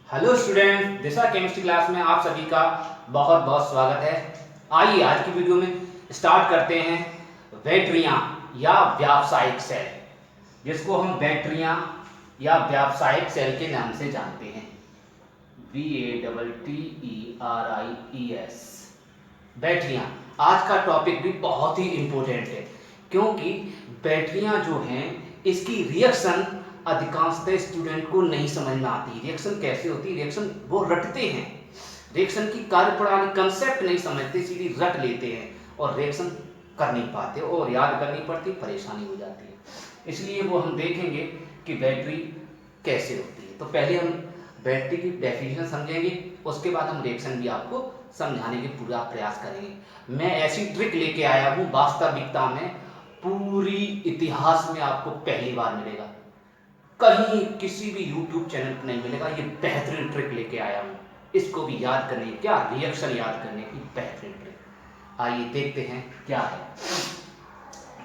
Hello student, दिशा chemistry class में आप सभी का बहुत बहुत स्वागत है। आइए आज की वीडियो में स्टार्ट करते हैं बैटरियां या व्यावसायिक सेल, जिसको हम बैटरियां या व्यावसायिक सेल के नाम से जानते हैं। BATTERIES बैटरियां। आज का टॉपिक भी बहुत ही इम्पोर्टेंट है, क्योंकि बैटरियां जो हैं इसकी रिएक्शन अधिकांशतः स्टूडेंट को नहीं समझ में आती। रिएक्शन कैसे होती है, रिएक्शन वो रटते हैं, रिएक्शन की कार्यप्रणाली कंसेप्ट नहीं समझते, सीधी रट लेते हैं और रिएक्शन कर नहीं पाते और याद करनी पड़ती, परेशानी हो जाती है। इसलिए वो हम देखेंगे कि बैटरी कैसे होती है। तो पहले हम बैटरी की डेफिनेशन समझेंगे, उसके बाद हम रिएक्शन भी आपको समझाने की पूरा प्रयास करेंगे। मैं ऐसी ट्रिक लेके आया हूँ, वास्तविकता में पूरी इतिहास में आपको पहली बार मिलेगा, कहीं किसी भी यूट्यूब चैनल पर नहीं मिलेगा। ये बेहतरीन ट्रिक लेके आया हूँ, इसको भी याद करने की, क्या रिएक्शन याद करने की बेहतरीन ट्रिक। आइए देखते हैं क्या है।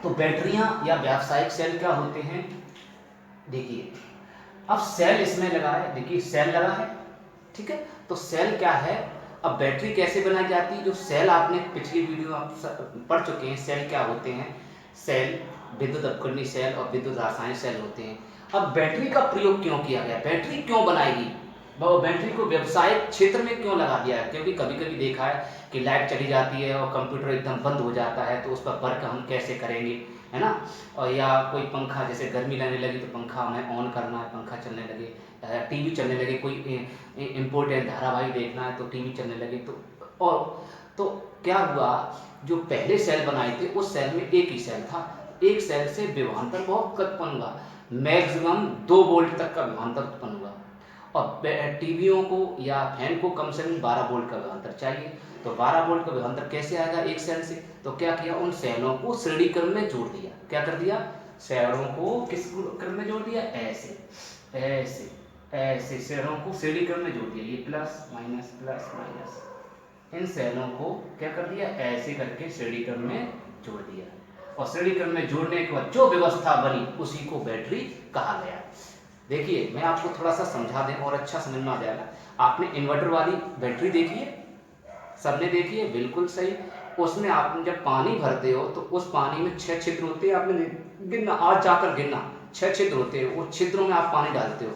तो बैटरियां या व्यावसायिक सेल क्या होते हैं, देखिए। अब सेल इसमें लगा है, देखिए सेल लगा है, ठीक है। तो सेल क्या है, अब बैटरी कैसे बनाई जाती है, जो सेल आपने पिछली वीडियो आप पढ़ चुके हैं। सेल क्या होते हैं, सेल विद्युत अपकरणीय सेल और विद्युत रासायनिक सेल होते हैं। अब बैटरी का प्रयोग क्यों किया गया, बैटरी क्यों बनाएगी, बैटरी को व्यवसायिक क्षेत्र में क्यों लगा दिया है, क्योंकि कभी कभी देखा है कि लाइट चली जाती है और कंप्यूटर एकदम बंद हो जाता है, तो उस पर वर्क हम कैसे करेंगे, है ना। और या कोई पंखा, जैसे गर्मी लगने लगी तो पंखा हमें ऑन करना है, पंखा चलने लगे, टीवी चलने लगे, कोई इम्पोर्टेंट धारावाहिक देखना है तो टीवी चलने लगे। तो क्या हुआ, जो पहले सेल बनाए थे उस सेल में एक ही सेल था, एक सेल से विभवांतर बहुत उत्पन्न हुआ, मैक्सिमम 2 वोल्ट तक का विभवांतर उत्पन्न हुआ। और टीवियों को या फैन को कम से कम 12 वोल्ट का विभवांतर चाहिए। तो 12 वोल्ट का विभवांतर कैसे आएगा एक सेल से, तो क्या किया, उन सेलों को श्रेणी क्रम में जोड़ दिया। क्या कर दिया, सेलों को किस क्रम में जोड़ दिया, ऐसे ऐसे ऐसे सेलों को श्रेणी क्रम में जोड़ दिया। ये प्लस माइनस, इन सेलों को क्या कर दिया, ऐसे करके श्रेणी क्रम में जोड़ दिया। और श्रेणी क्रम में जोड़ने के बाद जो व्यवस्था बनी उसी को बैटरी कहा गया। देखिए मैं आपको थोड़ा सा समझा दें और अच्छा समझ में आ जाएगा। आपने इन्वर्टर वाली बैटरी देखी है, सबने देखी है, बिल्कुल सही। उसमें आप जब पानी भरते हो तो उस पानी में 6 छिद्र होते हैं, आपने गिनना, आज जाकर गिनना, 6 छिद्र होते हैं। उन छिद्रों में आप पानी डालते हो,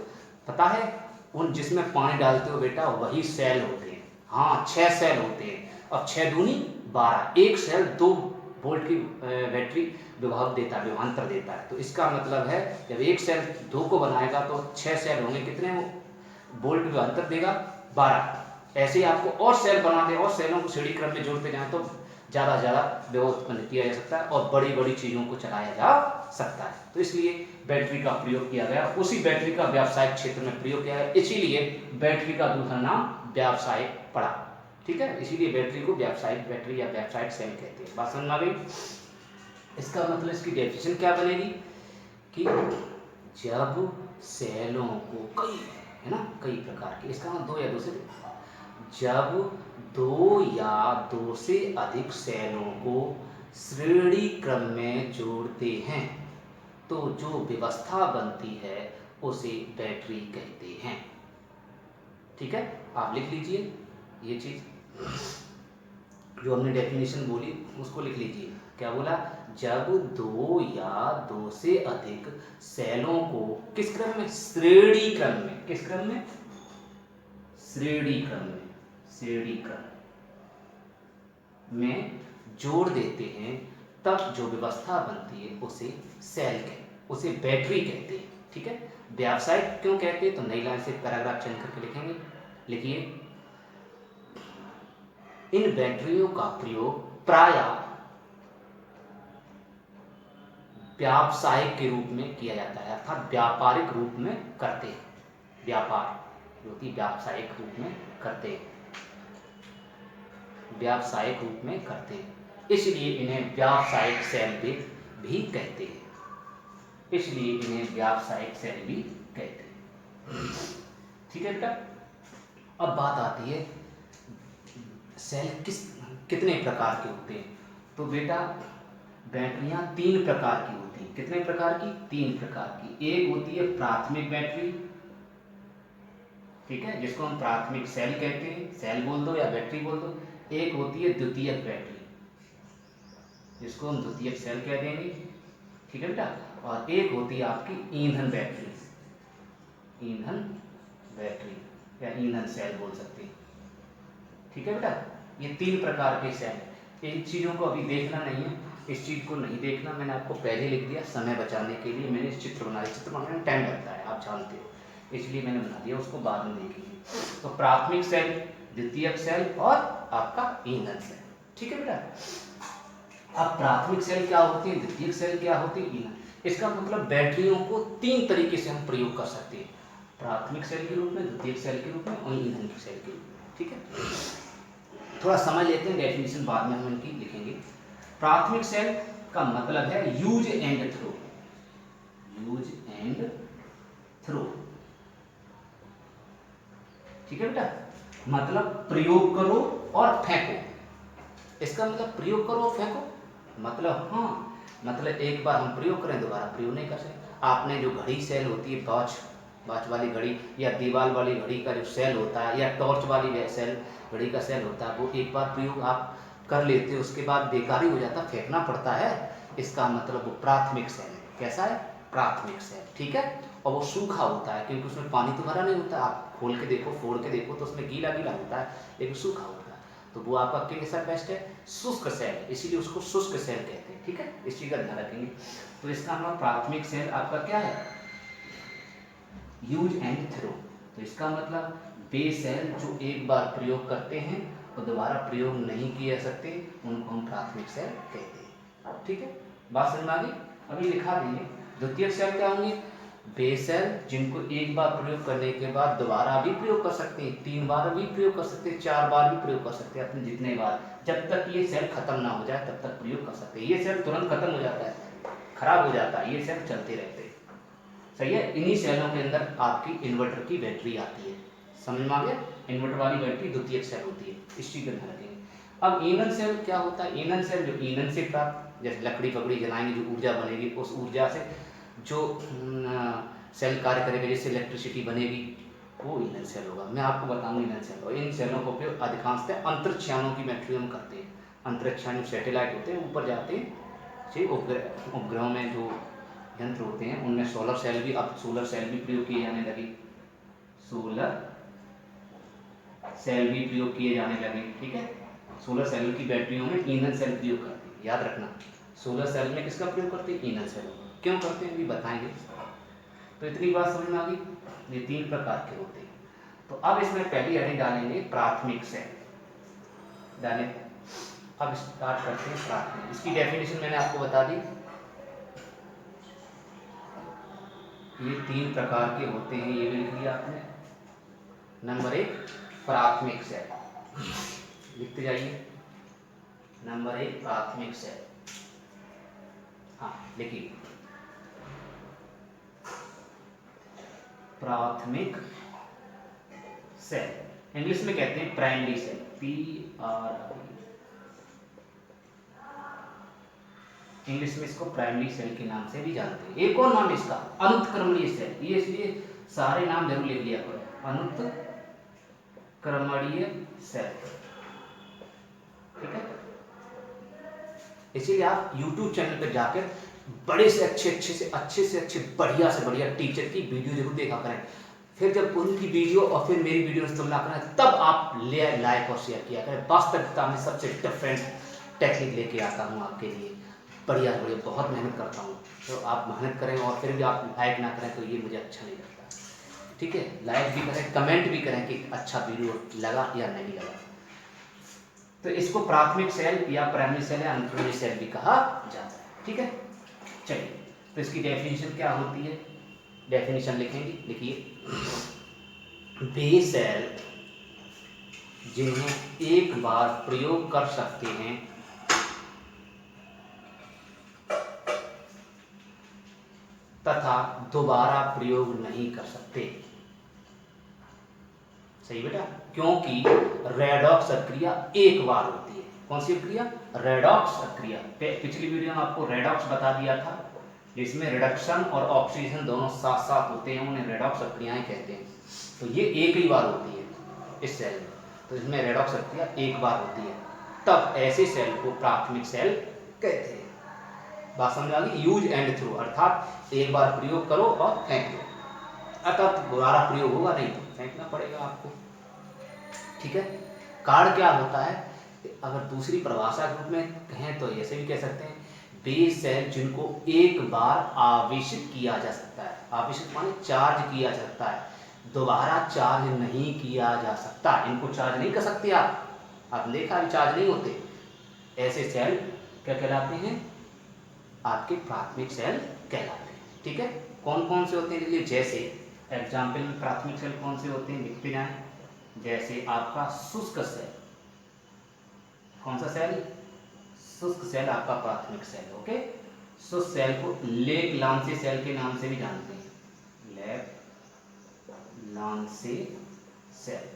पता है, उन जिसमें पानी डालते हो बेटा वही सेल होते हैं। हाँ, 6 सेल होते हैं, और 6 दूनी 12, एक सेल 2 वोल्ट की बैटरी विभव देता है, विभवांतर देता है। तो इसका मतलब है जब एक सेल 2 को बनाएगा तो 6 सेल होंगे, कितने वोल्ट विभवांतर देगा, 12। ऐसे ही आपको और सेल बना दे और सेलों को श्रेणी क्रम में जोड़ते जाएं तो ज़्यादा से ज़्यादा विभव उत्पन्न किया जा सकता है और बड़ी बड़ी चीज़ों को चलाया जा सकता है। तो इसलिए बैटरी का प्रयोग किया गया, उसी बैटरी का व्यावसायिक क्षेत्र में प्रयोग किया गया, इसीलिए बैटरी का दूसरा नाम व्यावसायिक पड़ा, ठीक है। इसीलिए बैटरी को व्यावसायिक बैटरी या व्यावसायिक सेल कहते हैं। बात समझ में आ गई। इसका मतलब इसकी डेफिनेशन क्या बनेगी कि जब सेलों को कई, है ना, कई प्रकार के, इसका मतलब 2 या 2 से, जब 2 या 2 से अधिक सेलों को श्रेणी क्रम में जोड़ते हैं तो जो व्यवस्था बनती है उसे बैटरी कहते हैं, ठीक है। आप लिख लीजिए ये चीज, जो हमने डेफिनेशन बोली उसको लिख लीजिए। क्या बोला, जब 2 या 2 से अधिक सेलों को किस क्रम में, श्रेणी क्रम में, किस क्रम में, श्रेणी क्रम में, श्रेणी क्रम में जोड़ देते हैं तब जो व्यवस्था बनती है उसे सेल कहते, उसे बैटरी कहते हैं, ठीक है। व्यावसायिक क्यों कहते हैं, तो नई लाइन से पैराग्राफ चेंज करके लिखेंगे। लिखिए, इन बैटरियों का प्रयोग प्रायः व्यावसायिक के रूप में किया जाता है, अर्थात व्यापारिक रूप में करते हैं, व्यापार जो कि व्यावसायिक रूप में करते हैं, व्यावसायिक रूप में करते हैं, इसलिए इन्हें व्यावसायिक सेल भी कहते हैं, इसलिए इन्हें व्यावसायिक सेल भी कहते हैं, ठीक है बेटा। अब बात आती है सेल कितने प्रकार के होते हैं, तो बेटा बैटरियां 3 प्रकार की होती हैं। कितने प्रकार की, 3 प्रकार की। एक होती है प्राथमिक बैटरी, ठीक है, जिसको हम प्राथमिक सेल कहते हैं, सेल बोल दो या बैटरी बोल दो। एक होती है द्वितीयक बैटरी, जिसको हम द्वितीयक सेल कह देंगे, ठीक है बेटा। और एक होती है आपकी ईंधन बैटरी, ईंधन बैटरी या ईंधन सेल बोल सकते हैं, ठीक है बेटा। ये तीन प्रकार के सेल हैं। इन चीज़ों को अभी देखना नहीं है, इस चीज़ को नहीं देखना, मैंने आपको पहले लिख दिया समय बचाने के लिए। मैंने इस चित्र बनाया, चित्र बनाने में टाइम लगता है, आप जानते हो, इसलिए मैंने बना दिया, उसको बाद में देखेंगे। तो प्राथमिक सेल, द्वितीयक सेल और आपका ईंधन सेल, ठीक है बेटा। अब प्राथमिक सेल क्या होती है, द्वितीयक सेल क्या होती है, ईंधन। इसका मतलब बैटरियों को तीन तरीके से हम प्रयोग कर सकते हैं, प्राथमिक सेल के रूप में, द्वितीयक सेल के रूप में और ईंधन के सेल के रूप में, ठीक है। थोड़ा समझ लेते हैं, डेफिनेशन बाद में हम इनकी लिखेंगे। प्राथमिक सेल का मतलब है use and throw, use and throw, ठीक है बेटा। मतलब प्रयोग करो और फेंको। इसका मतलब प्रयोग करो और फेंको, मतलब हाँ, मतलब एक बार हम प्रयोग करें दोबारा प्रयोग नहीं कर सकते। आपने जो घड़ी सेल होती है, वॉच वाली घड़ी या दीवार वाली घड़ी का जो सेल होता है, या टॉर्च वाली सेल घड़ी का सेल होता है, वो एक बार प्रयोग आप कर लेते हो, उसके बाद बेकार ही हो जाता, फेंकना पड़ता है। इसका मतलब वो प्राथमिक सेल है। कैसा है, प्राथमिक सेल, ठीक है। और वो सूखा होता है, क्योंकि उसमें पानी तो भरा नहीं होता। आप खोल के देखो, फोड़ के देखो, तो उसमें गीला गीला होता है, लेकिन सूखा होता है। तो वो आपका कैसा बेस्ट है, शुष्क सेल, इसीलिए उसको शुष्क सेल कहते हैं, ठीक है। इस चीज़ का ध्यान रखेंगे। तो इसका नाम प्राथमिक सेल आपका क्या है, यूज एंड थ्रो। तो इसका मतलब वे सेल जो एक बार प्रयोग करते हैं और दोबारा प्रयोग नहीं किए जा सकते, उनको हम प्राथमिक सेल कहते हैं, ठीक है। बात समझ में आ गई। अभी लिखा देंगे। द्वितीयक सेल क्या होंगे, वे सेल जिनको एक बार प्रयोग करने के बाद दोबारा भी प्रयोग कर सकते हैं, 3 बार भी प्रयोग कर सकते हैं, 4 बार भी प्रयोग कर सकते हैं, अपने जितने बार, जब तक ये सेल खत्म ना हो जाए तब तक प्रयोग कर सकते हैं। ये सेल तुरंत खत्म हो जाता है, खराब हो जाता है, ये सेल चलते रहते हैं, सही है। इन्हीं सेलों के अंदर आपकी इन्वर्टर की बैटरी आती है, समझ में आ गया। इन्वर्टर वाली बैटरी द्वितीयक सेल होती है, इस चीज़ का ध्यान रखेंगे। अब ईंधन सेल क्या होता है, ईंधन सेल जो ईंधन से प्राप्त, जैसे लकड़ी पकड़ी जलाएंगे, जो ऊर्जा बनेगी, उस ऊर्जा से जो सेल कार्य करेगा, जैसे इलेक्ट्रिसिटी बनेगी, वो ईंधन सेल होगा। मैं आपको बताऊंगा ईंधन सेल, और इन सेलों का उपयोग अधिकांशतः अंतरिक्षयानों की बैटरी में करते हैं। अंतरिक्षयान जो सैटेलाइट होते हैं, ऊपर जाते हैं, उपग्रहों में जो यंत्र होते हैं, उनमें सोलर सेल भी, अब सोलर सेल भी प्रयोग किए जाने लगे, सोलर सेल भी प्रयोग किए जाने लगे, ठीक है। सोलर सेल की बैटरियों में ईंधन सेल प्रयोग करते हैं, याद रखना। सोलर सेल में किसका प्रयोग करते हैं, ईंधन सेल। क्यों करते हैं भी बताएंगे। तो इतनी बात समझ में आ गई। ये 3 प्रकार के होते हैं। तो अब इसमें पहली हेडिंग डालेंगे प्राथमिक सेल, डालें। अब स्टार्ट करते हैं प्राथमिक। इसकी डेफिनेशन मैंने आपको बता दी। ये 3 प्रकार के होते हैं, ये भी लिख लिया आपने। नंबर 1 प्राथमिक सेल, लिखते जाइए। नंबर 1 प्राथमिक सेल, हाँ लिखिए, प्राथमिक सेल। इंग्लिश में कहते हैं प्राइमरी सेल, इंग्लिश में इसको प्राइमरी सेल के नाम से भी जानते हैं। एक और नाम इसका अनुत्क्रमणीय सेल, ये इसलिए सारे नाम जरूर लिख लिया करो, अनुत्क्रमणीय सेल, ठीक है। इसीलिए आप YouTube चैनल पर जाकर बड़े से अच्छे बढ़िया से बढ़िया टीचर की वीडियो जरूर देखा करें। फिर जब उनकी वीडियो और फिर मेरी वीडियो से तुलना करें, तब आप लाइक और शेयर किया करें। वास्तविकता में सबसे डिफरेंट टेक्निक लेके आता हूँ आपके लिए, बढ़िया बढ़िया, बहुत मेहनत करता हूँ। तो आप मेहनत करें और फिर भी आप लाइक ना करें तो ये मुझे अच्छा नहीं लगता, ठीक है। लाइक भी करें, कमेंट भी करें कि अच्छा वीडियो लगा या नहीं लगा। तो इसको प्राथमिक सेल या प्राइमरी सेल या अनुक्रमणीय सेल भी कहा जाता है, ठीक है। चलिए, तो इसकी डेफिनेशन क्या होती है, डेफिनेशन लिखेंगे, लिखिए। वे सेल जिन्हें एक बार प्रयोग कर सकते हैं तथा दोबारा प्रयोग नहीं कर सकते, सही बेटा, क्योंकि रेडॉक्स प्रक्रिया एक बार होती है। कौन सी प्रक्रिया, रेडॉक्स प्रक्रिया। पिछली वीडियो में आपको रेडॉक्स बता दिया था, जिसमें रिडक्शन और ऑक्सीडेशन दोनों साथ साथ होते हैं, उन्हें रेडॉक्स अक्रियाएं कहते हैं। तो ये एक ही बार होती है इस सेल में, तो इसमें रेडॉक्स अक्रिया एक बार होती है, तब ऐसे सेल को प्राथमिक सेल कहते हैं। बात समझ आ गई? यूज एंड थ्रो, अर्थात एक बार प्रयोग करो और फेंक दो, अर्थात दोबारा प्रयोग होगा नहीं तो फेंकना पड़ेगा आपको। ठीक है। कार्ड क्या होता है, अगर दूसरी परिभाषा के रूप में कहें तो ऐसे भी कह सकते हैं, वे सेल जिनको एक बार आवेशित किया जा सकता है, आवेशित माने चार्ज किया जा सकता है, दोबारा चार्ज नहीं किया जा सकता, इनको चार्ज नहीं कर सकते आप देखा भी चार्ज नहीं होते, ऐसे सेल क्या कहलाते हैं, आपके प्राथमिक सेल कहलाते हैं। ठीक है। कौन कौन से होते हैं, देखिए जैसे एग्जाम्पल में प्राथमिक सेल कौन से होते हैं लिखते जाएं, जैसे आपका शुष्क सेल, कौन सा सेल, शुष्क सेल आपका प्राथमिक सेल। ओके। शुष्क सेल को लेक लांसे सेल के नाम से भी जानते हैं, लेक लांसे सेल।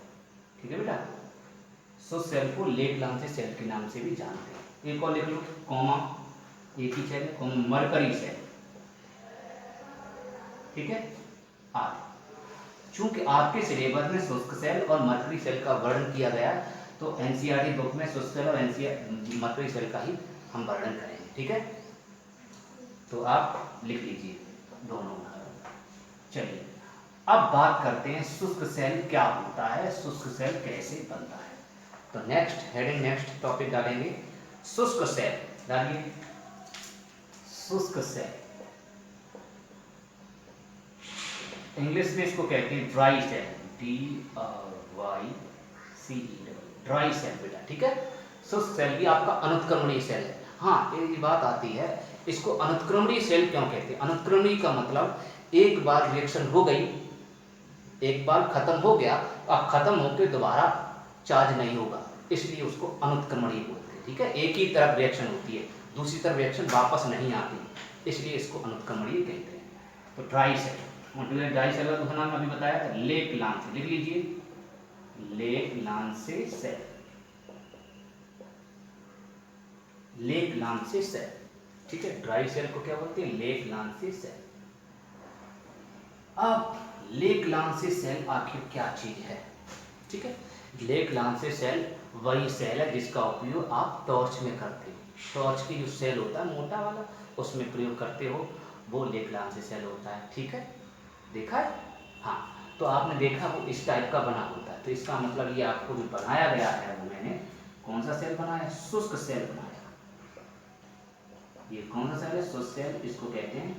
ठीक है बेटा, शुष्क सेल को लेक लांसे सेल के नाम से भी जानते हैं। एक और लिख लो, कॉमा, एक ही सेल है, मरकरी सेल। ठीक है। आगे चूंकि आपके सिलेबस में शुष्क सेल और मरकरी सेल का वर्णन किया गया है, तो एनसीईआरटी बुक में शुष्क सेल और मरकरी सेल का ही हम वर्णन करेंगे। ठीक है। तो आप लिख लीजिए दोनों। चलिए अब बात करते हैं शुष्क सेल क्या होता है, शुष्क सेल कैसे बनता है। तो नेक्स्ट हेडिंग, नेक्स्ट टॉपिक डालेंगे शुष्क सेल। डालिए शुष्क सेल, इंग्लिश में इसको कहते हैं dry cell, DRYCE, dry cell बेटा। ठीक है। शुष्क सेल भी आपका अनुत्क्रमणीय सेल है। हाँ, ये बात आती है, इसको अनुत्क्रमणीय सेल क्यों कहते हैं। अनुत्क्रमणीय का मतलब एक बार रिएक्शन हो गई, एक बार खत्म हो गया, अब खत्म होकर दोबारा चार्ज नहीं होगा, इसलिए उसको अनुत्क्रमणीय बोलते हैं। ठीक है। एक ही तरफ रिएक्शन होती है, दूसरी तरफ रिएक्शन वापस नहीं आती, इसलिए इसको अनुत्क्रमणीय कहते हैं। तो ड्राई सेल, मतलब ड्राई सेल का दूसरा नाम अभी बताया था लेक लांसे, लिख लीजिए लेक लांसे सेल, लेक लांसे सेल। ठीक है। ड्राई सेल को क्या बोलते हैं, लेक लांसे सेल। अब लेक लांसे सेल आखिर क्या चीज है। ठीक है। लेक लांसे सेल वही सेल है जिसका उपयोग आप टॉर्च में करते हो, टॉर्च की जो सेल होता है मोटा वाला, उसमें प्रयोग करते हो, वो लेक लांसे सेल होता है। ठीक है। देखा है। हाँ, तो आपने देखा वो इस टाइप का बना होता है, तो इसका मतलब ये आपको भी बनाया गया है, वो मैंने कौन सा सेल बनाया, शुष्क सेल बनाया। ये कौन सा सेल है, शुष्क सेल, इसको कहते हैं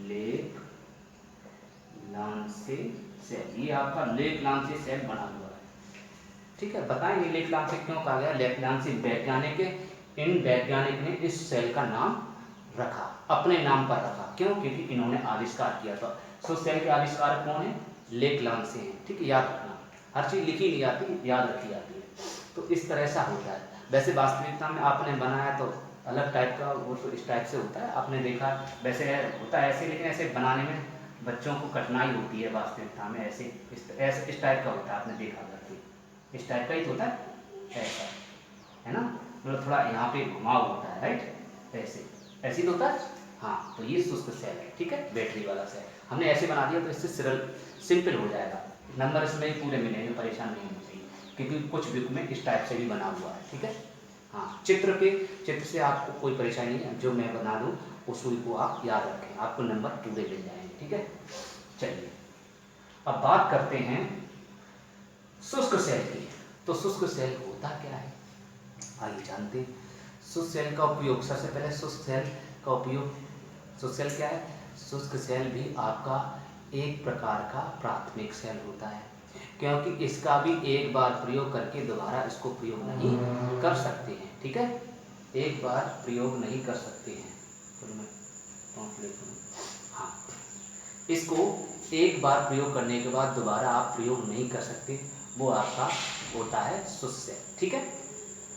लेक लांसे सेल। ये आपका लेक लांसे सेल बना हुआ है। ठीक है। बताएंगे लेक लांसे क्यों कहा गया, लेक लांसे वैज्ञानिक, इन वैज्ञानिक ने इस सेल का नाम रखा, अपने नाम पर रखा, क्यों, क्योंकि इन्होंने आविष्कार किया था। शुष्क सेल के आविष्कारक कौन है, लेक लांसे हैं। ठीक है। याद रखना, हर चीज लिखी नहीं जाती, याद रखी जाती है। तो इस तरह से होता है। वैसे वास्तविकता में आपने बनाया तो अलग टाइप का, वो तो इस टाइप से होता है, आपने देखा वैसे होता है ऐसे, लेकिन ऐसे बनाने में बच्चों को कठिनाई होती है वास्तविकता में, ऐसे इस टाइप का होता है, आपने देखा करके इस टाइप का ही होता है, ऐसा है ना, मतलब थोड़ा यहाँ पे घुमाव होता है, राइट, ऐसे ही तो होता है। हाँ, तो ये शुष्क सेल है। ठीक है। बैटरी वाला सेल हमने ऐसे बना दिया, तो इससे सरल सिंपल हो जाएगा, नंबर इसमें ही पूरे मिलेंगे, परेशान नहीं होना चाहिए, क्योंकि कुछ बुक में इस टाइप से भी बना हुआ है। ठीक है। हाँ, चित्र से आपको कोई परेशानी नहीं है, जो मैं बना दूँ उसी को आप याद रखें, आपको नंबर पूरे मिल जाएंगे। ठीक है। चलिए अब बात करते हैं शुष्क सेल की। तो शुष्क सेल होता क्या है, आइए जानते हैं। शुष्क सेल का उपयोग, सबसे पहले शुष्क सेल का उपयोग, शुष्क सेल क्या है, शुष्क सेल भी आपका एक प्रकार का प्राथमिक सेल होता है, क्योंकि इसका भी एक बार प्रयोग करके दोबारा इसको प्रयोग नहीं कर सकते हैं। ठीक है। एक बार प्रयोग नहीं कर सकते हैं, हाँ, इसको एक बार प्रयोग करने के बाद दोबारा आप प्रयोग नहीं कर सकते, वो आपका होता है शुष्क सेल। ठीक है।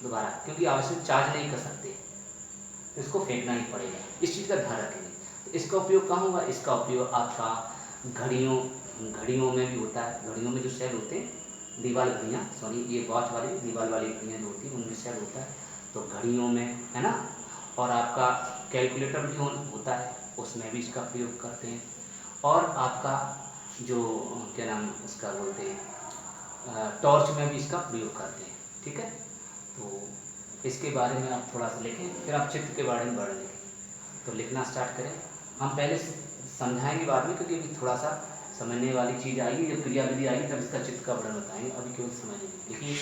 दोबारा क्योंकि आवश्यक चार्ज नहीं कर सकते, तो इसको फेंकना ही पड़ेगा, इस चीज़ का ध्यान रखेंगे। तो इसका उपयोग कहाँ होगा, इसका उपयोग आपका घड़ियों में भी होता है। घड़ियों में जो सेल होते हैं, दीवाल घड़ियाँ, सॉरी ये वॉच वाली दीवाल वाली घड़ियाँ जो होती हैं उनमें सेल होता है, तो घड़ियों में है ना, और आपका कैलकुलेटर भी होता है, उसमें भी इसका प्रयोग करते हैं। और आपका जो क्या नाम इसका बोलते हैं, टॉर्च में भी इसका प्रयोग करते हैं। ठीक है, तो इसके बारे में आप थोड़ा सा लिखें, फिर आप चित्र के बारे में बड़ा लिखें। तो लिखना स्टार्ट करें। हम पहले समझाएंगे बाद में, क्योंकि अभी थोड़ा सा समझने वाली चीज़ आएगी, जब क्रियाविधि आएगी तब इसका चित्र का वर्णन बताएंगे, अभी केवल समझेंगे। देखिए,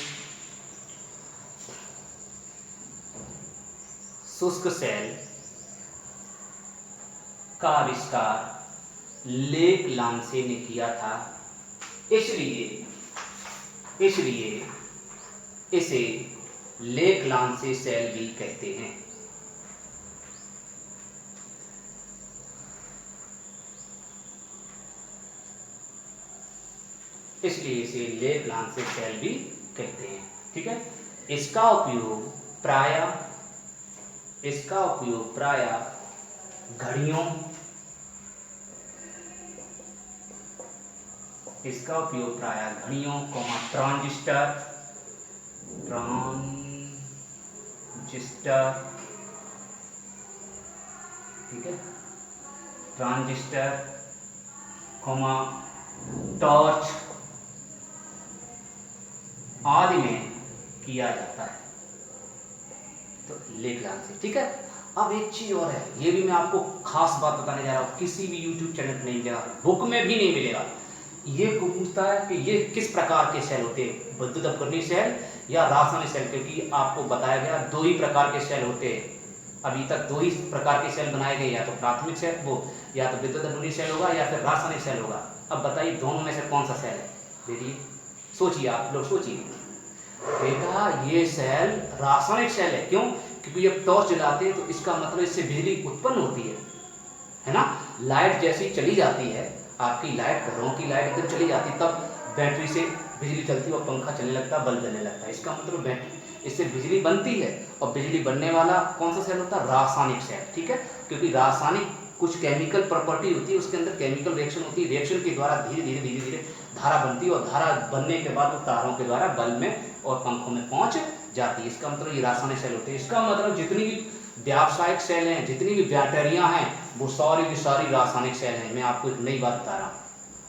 शुष्क सेल का आविष्कार लेक लांसे ने किया था, इसलिए इसे लेक लांसे सेल भी कहते हैं। इसलिए इसे लेक लांसे सेल भी कहते हैं। ठीक है, इसका उपयोग प्रायः घड़ियों ट्रांजिस्टर ठीक है, ट्रांजिस्टर, टॉर्च आदि में किया जाता है। तो लेक लांसे। ठीक है, अब एक चीज और है, ये भी मैं आपको खास बात बताने जा रहा हूँ, किसी भी YouTube चैनल पर नहीं मिलेगा, बुक में भी नहीं मिलेगा। ये पूछता है कि ये किस प्रकार के सेल होते हैं, विद्युत अपकरणीय सेल या रासायनिक सेल, क्योंकि आपको बताया गया 2 ही प्रकार के सेल होते हैं। अभी तक 2 ही प्रकार के सेल बनाए गए, या तो प्राथमिक सेल वो या तो विद्युत अपकरणीय सेल होगा या फिर रासायनिक सेल होगा। अब बताइए दोनों में से कौन सा सेल है? देखिए, सोचिए, आप लोग सोचिए। बेटा, ये सेल रासायनिक सेल है। क्यों? क्योंकि जब टॉर्च जलाते हैं तो इसका मतलब इससे बिजली उत्पन्न होती है ना। लाइट जैसी चली जाती है, आपकी लाइट, घरों की लाइट एकदम चली जाती है, तब बैटरी से बिजली चलती है और पंखा चलने लगता है, बल्ब जलने लगता है। इसका मतलब बैटरी, इससे बिजली बनती है, और बिजली बनने वाला कौन सा सेल होता है? रासायनिक सेल। ठीक है, क्योंकि रासायनिक कुछ केमिकल प्रॉपर्टी होती है, उसके अंदर केमिकल रिएक्शन होती है, रिएक्शन के द्वारा धीरे धीरे धारा बनती है, और धारा बनने के बाद वो तारों के द्वारा बल्ब में और पंखों में पहुंच जाती है। इसका मतलब ये रासायनिक सेल होते हैं। इसका मतलब जितनी भी व्यावसायिक सेल हैं, जितनी भी बैटरियां हैं, वो सारी की सारी रासायनिक सेल हैं। मैं आपको एक नई बात बता रहा हूँ,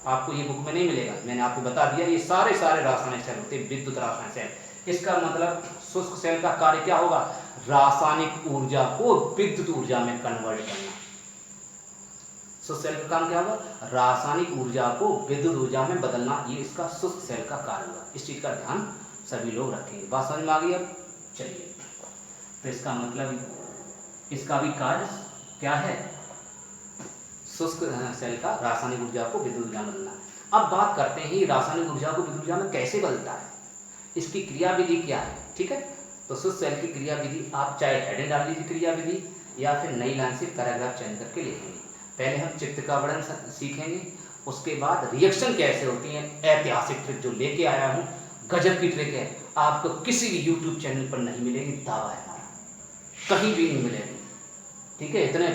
आपको ये बुक में नहीं मिलेगा, मैंने आपको बता दिया, ये सारे रासायनिक सेल होते हैं, विद्युत रासायनिक सेल। इसका मतलब शुष्क सेल का कार्य क्या होगा? रासायनिक ऊर्जा को विद्युत ऊर्जा में कन्वर्ट करना। शुष्क सेल का काम क्या होगा? रासायनिक ऊर्जा को विद्युत ऊर्जा में बदलना, ये इसका शुष्क सेल का कार्य होगा। इस चीज का ध्यान सभी लोग रखेंगे। बात समझ में आ गई? अब चलिए, तो इसका मतलब इसका भी कार्य क्या है? शुष्क सेल का रासायनिक ऊर्जा को विद्युत ऊर्जा में बदलना। अब बात करते हैं रासायनिक ऊर्जा को विद्युत ऊर्जा में कैसे बदलता है, इसकी क्रियाविधि क्या है। ठीक है, तो शुष्क सेल की क्रियाविधि आप चाहे हेडिंग डाल लीजिए क्रियाविधि, या फिर नई लाइन से पैराग्राफ चयन करके लिखेंगे। पहले हम चित्र का वर्णन सीखेंगे, उसके बाद रिएक्शन कैसे होती है, ऐतिहासिक ट्रिक जो लेके आया हूँ, गजब की ट्रिक है, आपको किसी भी YouTube चैनल पर नहीं मिलेगी, दावा है हमारा, कहीं भी नहीं मिलेगी। ठीक है, इतने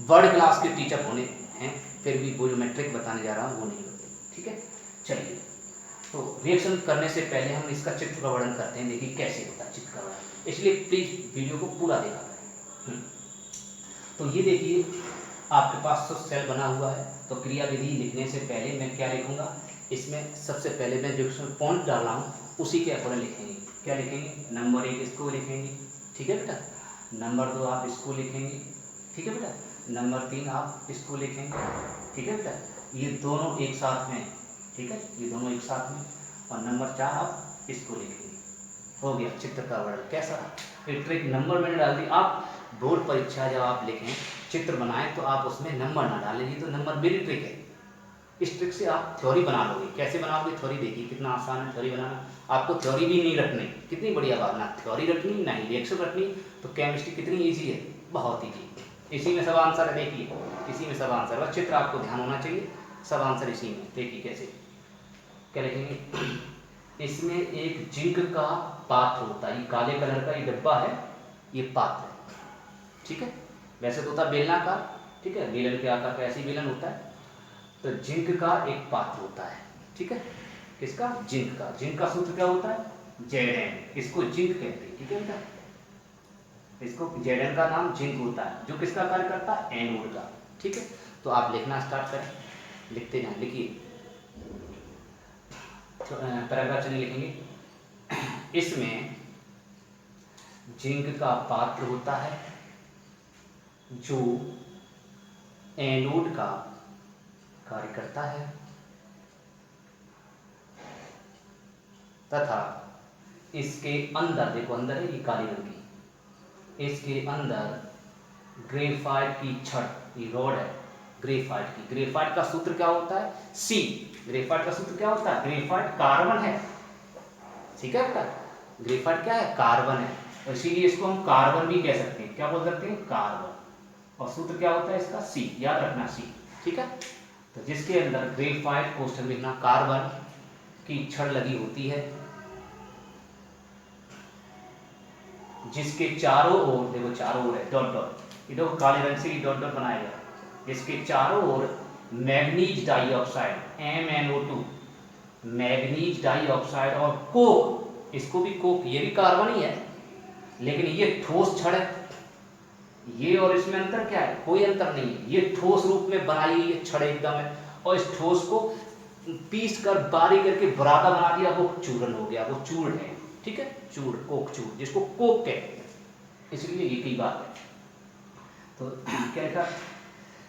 वर्ल्ड क्लास के टीचर होने हैं, फिर भी वो जो मैं ट्रिक बताने जा रहा हूँ वो नहीं होती। ठीक है, चलिए, तो रिएक्शन करने से पहले हम इसका चित्र का वर्णन करते हैं। देखिए कैसे होता है चित्र का वर्णन, इसलिए प्लीज वीडियो को पूरा देखा करें। तो ये देखिए, आपके पास शुष्क सेल बना हुआ है, तो क्रियाविधि लिखने से पहले मैं क्या लिखूंगा, इसमें सबसे पहले मैं जो पॉइंट डाल रहा हूँ उसी के अकॉर्डिंग लिखेंगे। क्या लिखेंगे? नंबर 1 इसको लिखेंगे, ठीक है बेटा। नंबर 2 आप इसको लिखेंगे, ठीक है बेटा। नंबर 3 आप इसको लिखेंगे, ठीक है बेटा। ये दोनों एक साथ में, ठीक है, ये दोनों एक साथ में। और नंबर 4 आप इसको लिखेंगे। हो गया चित्र का वर्णन। कैसा? एक ट्रिक नंबर मैंने डाल दी। आप बोर्ड परीक्षा जब आप लिखें, चित्र बनाएं, तो आप उसमें नंबर ना डालें, ये तो नंबर मेरी ट्रिक है। इस ट्रिक से आप थ्योरी बना लोगे। कैसे बनाओगे थ्योरी? देखिए कितना आसान है थ्योरी बनाना। आपको थ्योरी भी नहीं रटनी, कितनी बढ़िया बात, ना थ्योरी रटनी ना ही रिएक्शन रटनी, तो केमिस्ट्री कितनी ईजी है, बहुत ईजी। इसी में सब आंसर है, देखिए इसी में सब आंसर। बस चित्र आपको ध्यान होना चाहिए, सब आंसर इसी में। देखिए कैसे, क्या लिखेंगे? इसमें एक जिंक का पात्र होता है, ये काले कलर का ये डब्बा है, ये पात्र है, ठीक है। वैसे तो होता है बेलनाकार, ठीक है, बेलन के आकार का ऐसे ही बेलन होता है। तो जिंक का एक पात्र होता है, ठीक है। किसका? जिंक का। जिंक का सूत्र क्या होता है? Zn, इसको जिंक कहते हैं, ठीक है बेटा। इसको Zn का नाम जिंक होता है, जो किसका कार्य करता है, एनोड का। ठीक है, तो आप लिखना स्टार्ट करें, लिखते जाएं, लिखिए। पैराग्राफ चलिए लिखेंगे। इसमें जिंक का पात्र होता है जो एनोड का कार्य करता है तथा इसके अंदर, देखो अंदर है ये काली रंग की, इसके अंदर ग्रेफाइट की छड़, ये रॉड है ग्रेफाइट की। ग्रेफाइट का सूत्र क्या होता है, सी। ग्रेफाइट का सूत्र क्या होता है, ग्रेफाइट कार्बन है, ठीक है बेटा, ग्रेफाइट क्या है, कार्बन है, और इसीलिए इसको हम कार्बन भी कह सकते हैं। क्या बोल सकते हैं, कार्बन। और सूत्र क्या होता है इसका, सी, याद रखना सी। ठीक है, तो जिसके अंदर ग्रेफाइट, कोष्ठक लिखना, कार्बन की छड़ लगी होती है, जिसके चारों ओर, देखो चारों ओर है डॉट डॉट, ये देखो काले रंग से ये डॉट डॉट बनाया गया, जिसके चारों ओर manganese dioxide MnO2, manganese dioxide और कोक, इसको भी कोक, ये भी कार्बन ही है, लेकिन ये ठोस छड़ है, ये और इसमें अंतर क्या है, कोई अंतर नहीं है, ये ठोस रूप में बनाई हुई ये छड़ एकदम है, और इस ठोस को पीस कर बारीक करके बुरादा बना दिया, वो चूर्ण हो गया, वो चूर्ण है। ठीक है, चूर्ण, कोक चूर्ण, जिसको कोक कहते हैं, इसलिए ये की बात है। तो क्या लिखा,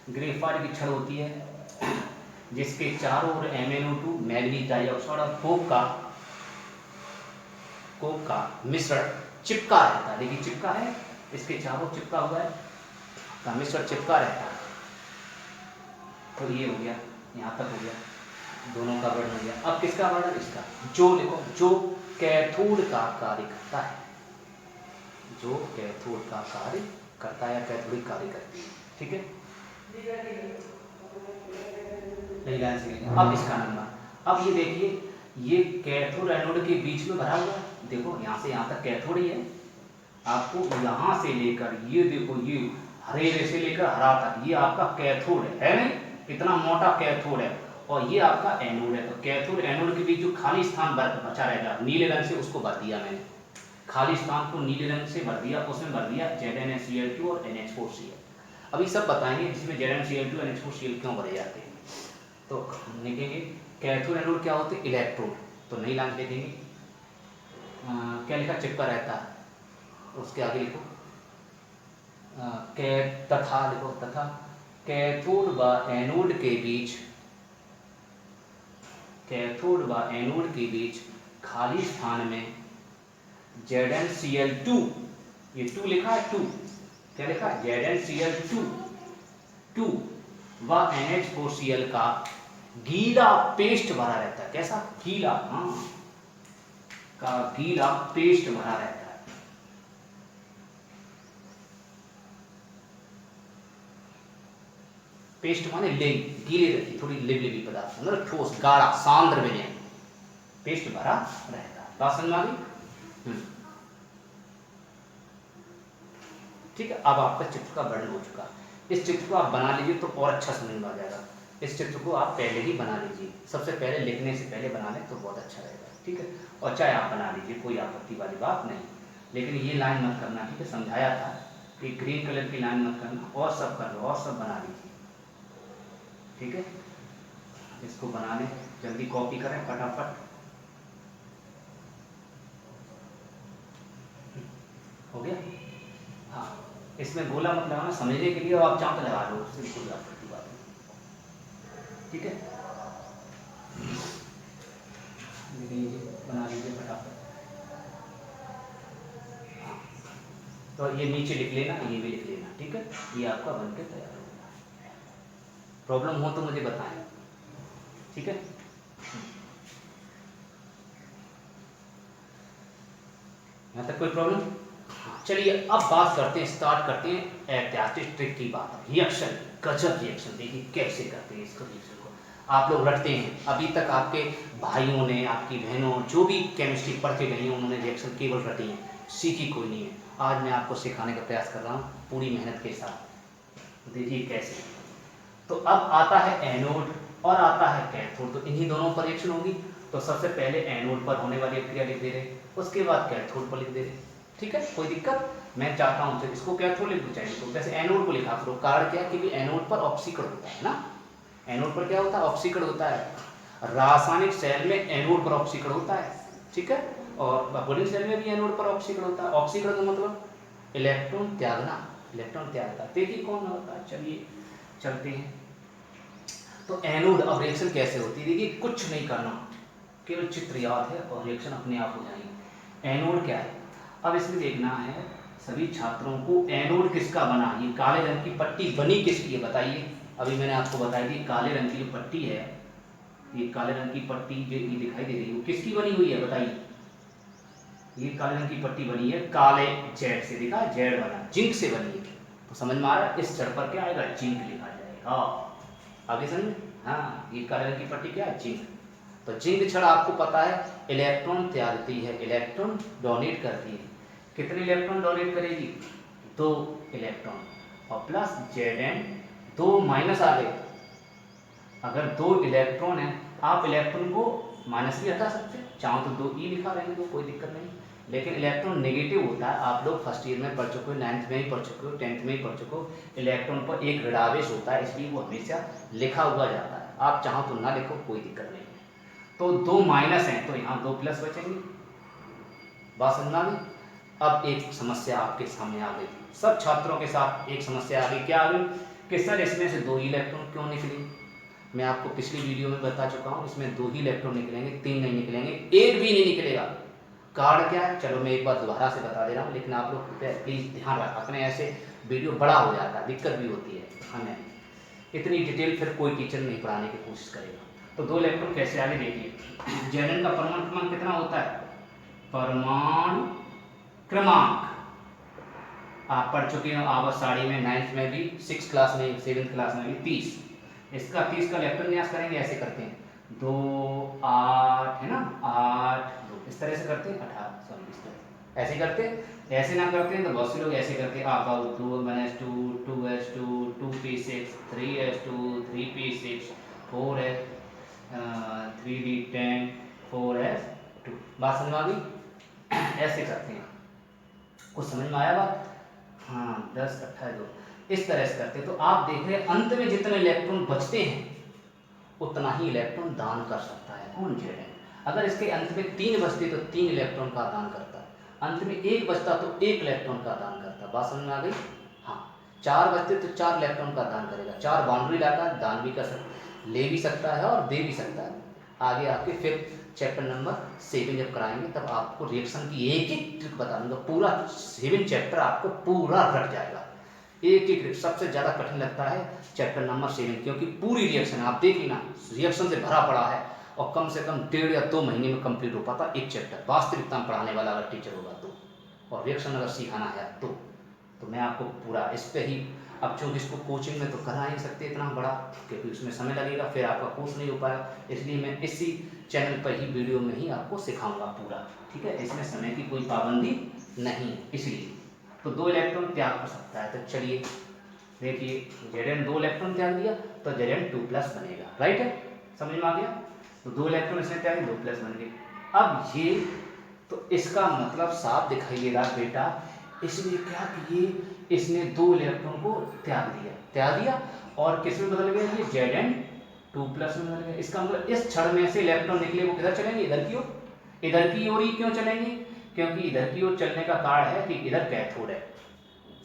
ग्रेफाइट की छड़ होती है जिसके चारों ओर MnO2, मैग्नीज डाइऑक्साइड और कोक का मिश्रण चिपका रहता है, देखिए चिपका है, इसके चारों चिपका हुआ है, का मिश्रण चिपका रहता है। तो ये हो गया, यहाँ तक हो गया, दोनों का वर्णन हो गया। अब किसका वर्णन, इसका, जो लिखो, जो कैथोड का कार्य करता है, जो कैथोड का कार्य करता है या कैथोडिक कार्य करती है। ठीक है, अब इसका नंबर, अब ये देखिए, ये कैथोड एनोड के बीच में भरा हुआ है, देखो यहाँ से यहाँ तक कैथोड ही है, आपको यहाँ से लेकर ये देखो, ये हरे से लेकर हरा तक, ये आपका कैथोड है नहीं, इतना मोटा कैथोड है, और ये आपका एनोड है। तो कैथोड एनोड के बीच जो खाली स्थान बचा रहेगा नीले रंग से, उसको भर दिया मैंने, खाली स्थान को नीले रंग से भर दिया, उसमें भर दिया ZnCl2 और NH4Cl। अभी सब बताएंगे जिसमें ZnCl2 NH4Cl क्यों भरे जाते हैं। तो लिखेंगे कैथोड एनोड क्या होते हैं, इलेक्ट्रोड, तो नई लाइन लिखेंगे, क्या लिखा, चिपका रहता है, उसके आगे लिखो तथा, लिखो तथा कैथोड व एनोड के बीच, कैथोड व एनोड के बीच खाली स्थान में ZnCl2, ये 2 लिखा है, 2, क्या लिखा है, ZnCl2 व NH4Cl का गीला पेस्ट भरा रहता है। कैसा, गीला, हाँ, का गीला पेस्ट भरा रहता है। पेस्ट माने ले, गीले रहती, थोड़ी लिबलिबी पदार्थ, मतलब ठोस, गाढ़ा, सांद्र विलयन, पेस्ट भरा रहता है। बात समझ में आ गई? ठीक है, अब आपका चित्र का वर्णन हो चुका। इस चित्र को आप बना लीजिए तो और अच्छा समझ में आ जाएगा। इस चित्र को आप पहले ही बना लीजिए, सबसे पहले लिखने से पहले बना लें तो बहुत अच्छा रहेगा। ठीक है, और चाहे आप बना लीजिए, कोई आपत्ति वाली बात नहीं, लेकिन ये लाइन मत करना। ठीक है, समझाया था कि ग्रीन कलर की लाइन मत करना, और सब कर लो, और सब बना लीजिए। ठीक है, इसको बना लें, जल्दी कॉपी करें फटाफट। हो गया, हाँ, इसमें गोला मत लगाना, समझने के लिए, और आप चांद लगा लो, उससे कोई आपत्ति बात नहीं। ठीक है, बना लीजिए फटाफट। हाँ, तो ये नीचे लिख लेना, ये भी लिख लेना। ठीक है, ये आपका बनकर तैयार हो गया। प्रॉब्लम हो तो मुझे बताएं। ठीक है, यहाँ तक कोई प्रॉब्लम? चलिए अब बात करते हैं, स्टार्ट करते हैं ऐतिहासिक ट्रिक की बात, रिएक्शन, गजब रिएक्शन। देखिए कैसे करते हैं इसको, रिएक्शन को आप लोग रटते हैं। अभी तक आपके भाइयों ने, आपकी बहनों, जो भी केमिस्ट्री पढ़ के गई हैं, उन्होंने रिएक्शन केवल रटी हैं, सीखी कोई नहीं है। आज मैं आपको सिखाने का प्रयास कर रहा हूँ पूरी मेहनत के साथ। देखिए कैसे। तो अब आता है एनोड और आता है कैथोड, तो इन्हीं दोनों पर रिएक्शन होगी। तो सबसे पहले एनोड पर होने वाली क्रिया लिख दे रहे, उसके बाद कैथोड पर लिख दे रहे। ठीक है, कोई दिक्कत? मैं चाहता हूँ तो इसको कैथोड लिख दूँ, चाहे इसको वैसे एनोड को लिखा करो। कारण क्या है, क्योंकि एनोड पर ऑक्सीकरण होता है ना, एनोड पर क्या होता है, ऑक्सीकरण होता है। रासायनिक सेल में एनोड पर ऑक्सीकरण होता है, ठीक है, और वैपोरिक सेल में भी एनोड पर ऑक्सीकरण होता है। ऑक्सीकरण का मतलब इलेक्ट्रॉन त्यागना, इलेक्ट्रॉन त्यागता। देखिए कौन होता है, चलिए चलते हैं। तो एनोड, अब रिएक्शन कैसे होती है, देखिए कुछ नहीं करना, केवल चित्र याद है और रिएक्शन अपने आप हो जाएगी। एनोड क्या है, अब इसमें देखना है सभी छात्रों को, एनोड किसका बना, ये काले रंग की पट्टी बनी किसकी है बताइए। अभी मैंने आपको बताई थी काले रंग की जो पट्टी है, ये काले रंग की पट्टी जो ये दिखाई दे रही है, किसकी बनी हुई है बताइए। ये काले रंग की पट्टी बनी है काले जेड से, दिखा जेड बना, जिंक से बनी है। तो समझ में आ रहा है, इस छड़ पर क्या आएगा, जिंक लिखा जाएगा। आगे समझ, हाँ ये काले रंग की पट्टी क्या है, जिंक। तो जिंक छड़ आपको पता है इलेक्ट्रॉन त्यागती है, इलेक्ट्रॉन डोनेट करती है। कितने इलेक्ट्रॉन डोनेट करेगी, 2 इलेक्ट्रॉन, और प्लस Zn 2 माइनस आ गए। अगर 2 इलेक्ट्रॉन है, आप इलेक्ट्रॉन को माइनस भी हटा सकते हैं, चाहो तो 2 ई लिखा रहेंगे तो कोई दिक्कत नहीं। लेकिन इलेक्ट्रॉन नेगेटिव होता है, आप लोग फर्स्ट ईयर में पढ़ चुके हो, 9th में ही पढ़ चुके हो, 10th में ही पढ़ चुके हो। इलेक्ट्रॉन पर एक ऋणावेश होता है, इसलिए वो हमेशा लिखा हुआ जाता है। आप चाहो तो ना लिखो, कोई दिक्कत नहीं है। तो 2 माइनस हैं तो यहाँ 2 प्लस बचेंगे, बात समझना भी। अब एक समस्या आपके सामने आ गई, सब छात्रों के साथ एक समस्या आ गई, क्या आ गई कि सर इसमें से 2 इलेक्ट्रॉन क्यों निकले। मैं आपको पिछली वीडियो में बता चुका हूँ, इसमें 2 ही इलेक्ट्रॉन निकलेंगे, 3 नहीं निकलेंगे, एक भी नहीं निकलेगा। कारण क्या है, चलो मैं एक बार दोबारा से बता दे रहा हूँ, लेकिन आप लोग प्लीज़ ध्यान रखा, अपने ऐसे वीडियो बड़ा हो जाता है, दिक्कत भी होती है हमें, इतनी डिटेल फिर कोई टीचर नहीं पढ़ाने की कोशिश करेगा। तो 2 इलेक्ट्रॉन कैसे आगे देखिए, Zn का परमाणु क्रमांक कितना होता है, परमाणु क्रमांक आप पढ़ चुके हो आवाज साड़ी में, 9th में भी, 6th क्लास में, 7th क्लास में भी 30। इसका 30 का इलेक्ट्रॉन न्यास करेंगे, ऐसे करते हैं 2 8 है ना, 8 2 इस तरह से करते हैं, 18 सॉरी इस तरह ऐसे करते हैं। ऐसे ना करते हैं तो बहुत से लोग ऐसे करते हैं, आप 2 1s2 2s2 2p6 3s2 3p6 4s 3d10 4s2, बात समझ में आ गई। ऐसे करते हैं, कुछ समझ में आया बात, हाँ 10 18 2 इस तरह से करते हैं। तो आप देख रहे हैं अंत में जितने इलेक्ट्रॉन बचते हैं उतना ही इलेक्ट्रॉन दान कर सकता है, कौन, Zn। अगर इसके अंत में 3 बचते तो 3 इलेक्ट्रॉन का दान करता है, अंत में 1 बचता तो 1 इलेक्ट्रॉन का दान करता, बात समझ में आ गई। हाँ 4 बचते तो 4 इलेक्ट्रॉन का दान करेगा, 4 बाउंड्री लाकर दान भी कर सकता, ले भी सकता है और दे भी सकता है। आगे आपके फिर चैप्टर नंबर 7 जब कराएंगे तब आपको रिएक्शन की एक एक ट्रिक बता दूंगा, पूरा 7 चैप्टर आपको पूरा रट जाएगा, एक एक। सबसे ज़्यादा कठिन लगता है चैप्टर नंबर 7, क्योंकि पूरी रिएक्शन आप देख लेना, रिएक्शन से भरा पड़ा है, और कम से कम 1.5 या 2 महीने में कंप्लीट हो पाता एक चैप्टर, वास्तविकता में पढ़ाने वाला अगर टीचर होगा तो, और रिएक्शन अगर सिखाना है तो मैं आपको पूरा इस पर ही, अब चूँकि इसको कोचिंग में तो करा नहीं सकते इतना बड़ा, क्योंकि उसमें समय लगेगा, फिर आपका कोर्स नहीं हो पाएगा, इसलिए मैं इसी चैनल पर ही वीडियो में ही आपको सिखाऊंगा पूरा, ठीक है। इसमें समय की कोई पाबंदी नहीं है, इसलिए तो 2 इलेक्ट्रॉन त्याग कर सकता है। तो चलिए देखिए, Zn 2 इलेक्ट्रॉन त्याग दिया तो Zn 2 प्लस बनेगा, राइट है, समझ में आ गया। तो 2 इलेक्ट्रॉन इसने त्याग 2 प्लस बन गए। अब ये तो इसका मतलब साफ दिखाई दे रहा बेटा, इसने क्या कि इसने 2 इलेक्ट्रॉन को त्याग दिया और किस में बदल गया, ये Zn 2 प्लस में बदल गया। इसका मतलब इस क्षण में से इलेक्ट्रॉन निकले वो किधर चलेंगे, इधर की ओर, इधर की ओर ही क्यों चलेंगे, क्योंकि इधर की ओर चलने का कारण है कि इधर कैथोड है,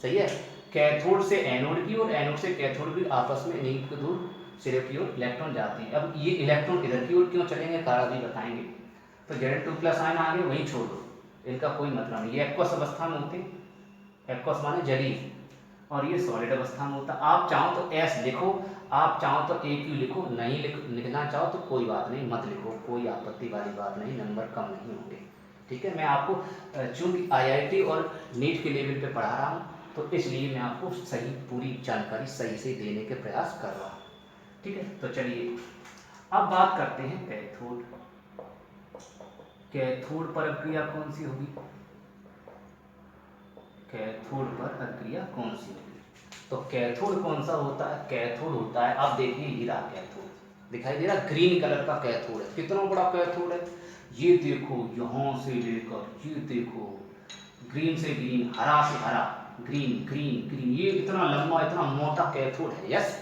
सही है, कैथोड से एनोड की ओर, एनोड से कैथोड की आपस में इन्हीं के दूर सिरे की ओर इलेक्ट्रॉन जाते हैं। अब ये इलेक्ट्रॉन इधर की ओर क्यों चलेंगे, कारण भी बताएंगे। तो Zn 2 प्लस आयन आगे वहीं छोड़ दो, इनका कोई मतलब नहीं, ये एक्वस अवस्था में होते, एक्वस माने जलीय, और ये सॉलिड अवस्था में होता। आप चाहो तो एस लिखो, आप चाहो तो ए क्यू लिखो, नहीं लिखना चाहो तो कोई बात नहीं, मत लिखो, कोई आपत्ति वाली बात नहीं, नंबर कम नहीं होंगे, ठीक है। मैं आपको चूंकि IIT और नीट के लेवल पे पढ़ा रहा हूँ तो इसलिए मैं आपको सही पूरी जानकारी सही से देने के प्रयास कर रहा हूँ, ठीक है। तो चलिए अब बात करते हैं कैथोड। कैथोड पर अक्रिया कौन सी होगी, कैथोड पर अक्रिया कौन सी होगी। तो कैथोड कौन सा होता है, कैथोड होता है, अब देखिए ये रहा कैथोड, दिखाई दे रहा ग्रीन कलर का कैथोड है, कितना बड़ा कैथोड है, ये देखो यहाँ से लेकर ये देखो ग्रीन से ग्रीन, हरा से हरा, ग्रीन ग्रीन ग्रीन, ये इतना लंबा इतना मोटा कैथोड है। यस,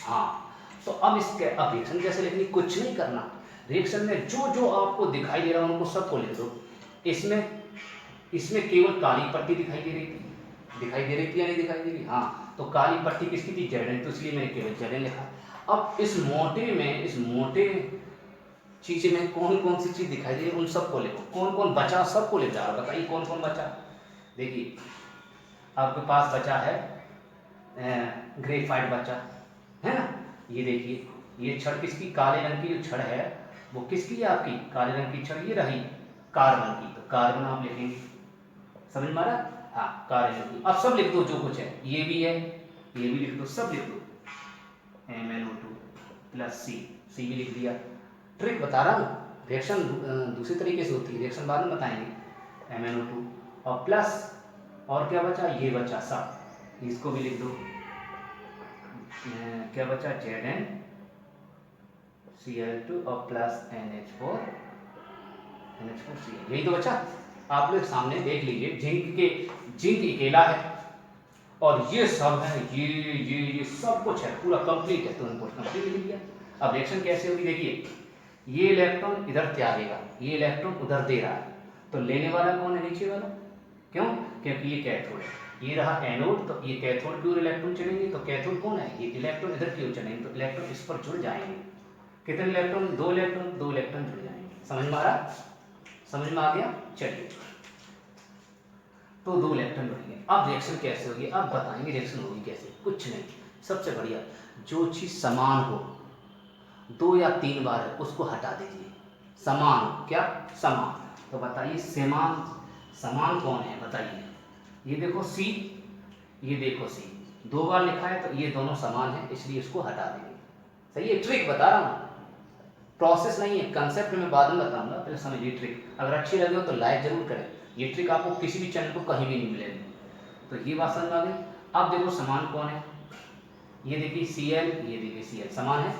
हाँ। तो अब इसके अब रिएक्शन कैसे लिखनी, कुछ नहीं करना, रिएक्शन में जो जो आपको दिखाई दे रहा है उनको सबको लिख दो। इसमें केवल काली पट्टी दिखाई दे रही थी, या नहीं दिखाई दे रही, हाँ, तो काली पट्टी किसकी थी, Zn, तो इसलिए मैंने केवल Zn लिखा। अब इस मोटे चीज में कौन कौन सी चीज दिखाई दे रही है उन सबको लिखो, कौन कौन बचा सबको लिख जाओ, बताइए कौन कौन बचा। देखिए आपके पास बचा है ग्रेफाइट बचा है ना, ये देखिए ये छड़ किसकी, काले रंग की जो छड़ है वो किसकी है, आपकी काले रंग की छड़ ये रही कार्बन की, तो कार्बन आप लिखेंगे, समझ में आ रहा, हाँ कार्बन की। अब सब लिख दो जो कुछ है, ये भी है, ये भी लिख दो, सब लिख दो, MnO2 प्लस सी भी लिख दिया। ट्रिक बता रहा हूँ, रिएक्शन दूसरी तरीके से होती है, रिएक्शन बाद में बताएंगे। MnO2 और प्लस, और क्या बचा, ये बचा सब, इसको भी लिख दो, क्या बचा, ZnCl2 और प्लस NH4Cl, यही तो बचा। आप लोग सामने देख लीजिए, जिंक अकेला है और ये सब है, ये सब कुछ है, पूरा कंप्लीट है, तो इनको कंप्लीट लिख दिया। अब रिएक्शन कैसे होगी, देखिए ये इलेक्ट्रॉन इधर त्यागेगा, ये इलेक्ट्रॉन उधर दे रहा है, तो लेने वाला कौन है, नीचे वाला, क्यों, क्योंकि ये कैथोड है, ये रहा एनोड, तो ये कैथोड की ओर इलेक्ट्रॉन चलेंगे, तो कैथोड कौन है, ये इलेक्ट्रॉन इधर की ओर चलेंगे, तो इलेक्ट्रॉन इस पर जुड़ जाएंगे, कितने इलेक्ट्रॉन, दो इलेक्ट्रॉन जुड़ जाएंगे, समझ में आ रहा, समझ में आ गया, चलिए, तो दो इलेक्ट्रॉन जुड़ गए। अब रिएक्शन कैसे होगी, अब बताएंगे रिएक्शन होगी कैसे, कुछ नहीं, सबसे बढ़िया जो चीज समान हो, 2 या 3 बार है उसको हटा दीजिए, समान, क्या समान, तो बताइए समान कौन है, बताइए, ये देखो C, ये देखो C, 2 बार लिखा है तो ये दोनों समान है, इसलिए इसको हटा देंगे, सही है, ट्रिक बता रहा हूँ, प्रोसेस नहीं है, कंसेप्ट में बाद में बताऊंगा, पहले समझिए ट्रिक। अगर अच्छी लगे हो तो लाइक जरूर करें, ये ट्रिक आपको किसी भी चैनल को कहीं भी नहीं मिलेगी, तो ये बात समझ आ गई। अब देखो समान कौन है, ये देखिए Cl, ये देखिए Cl, समान है,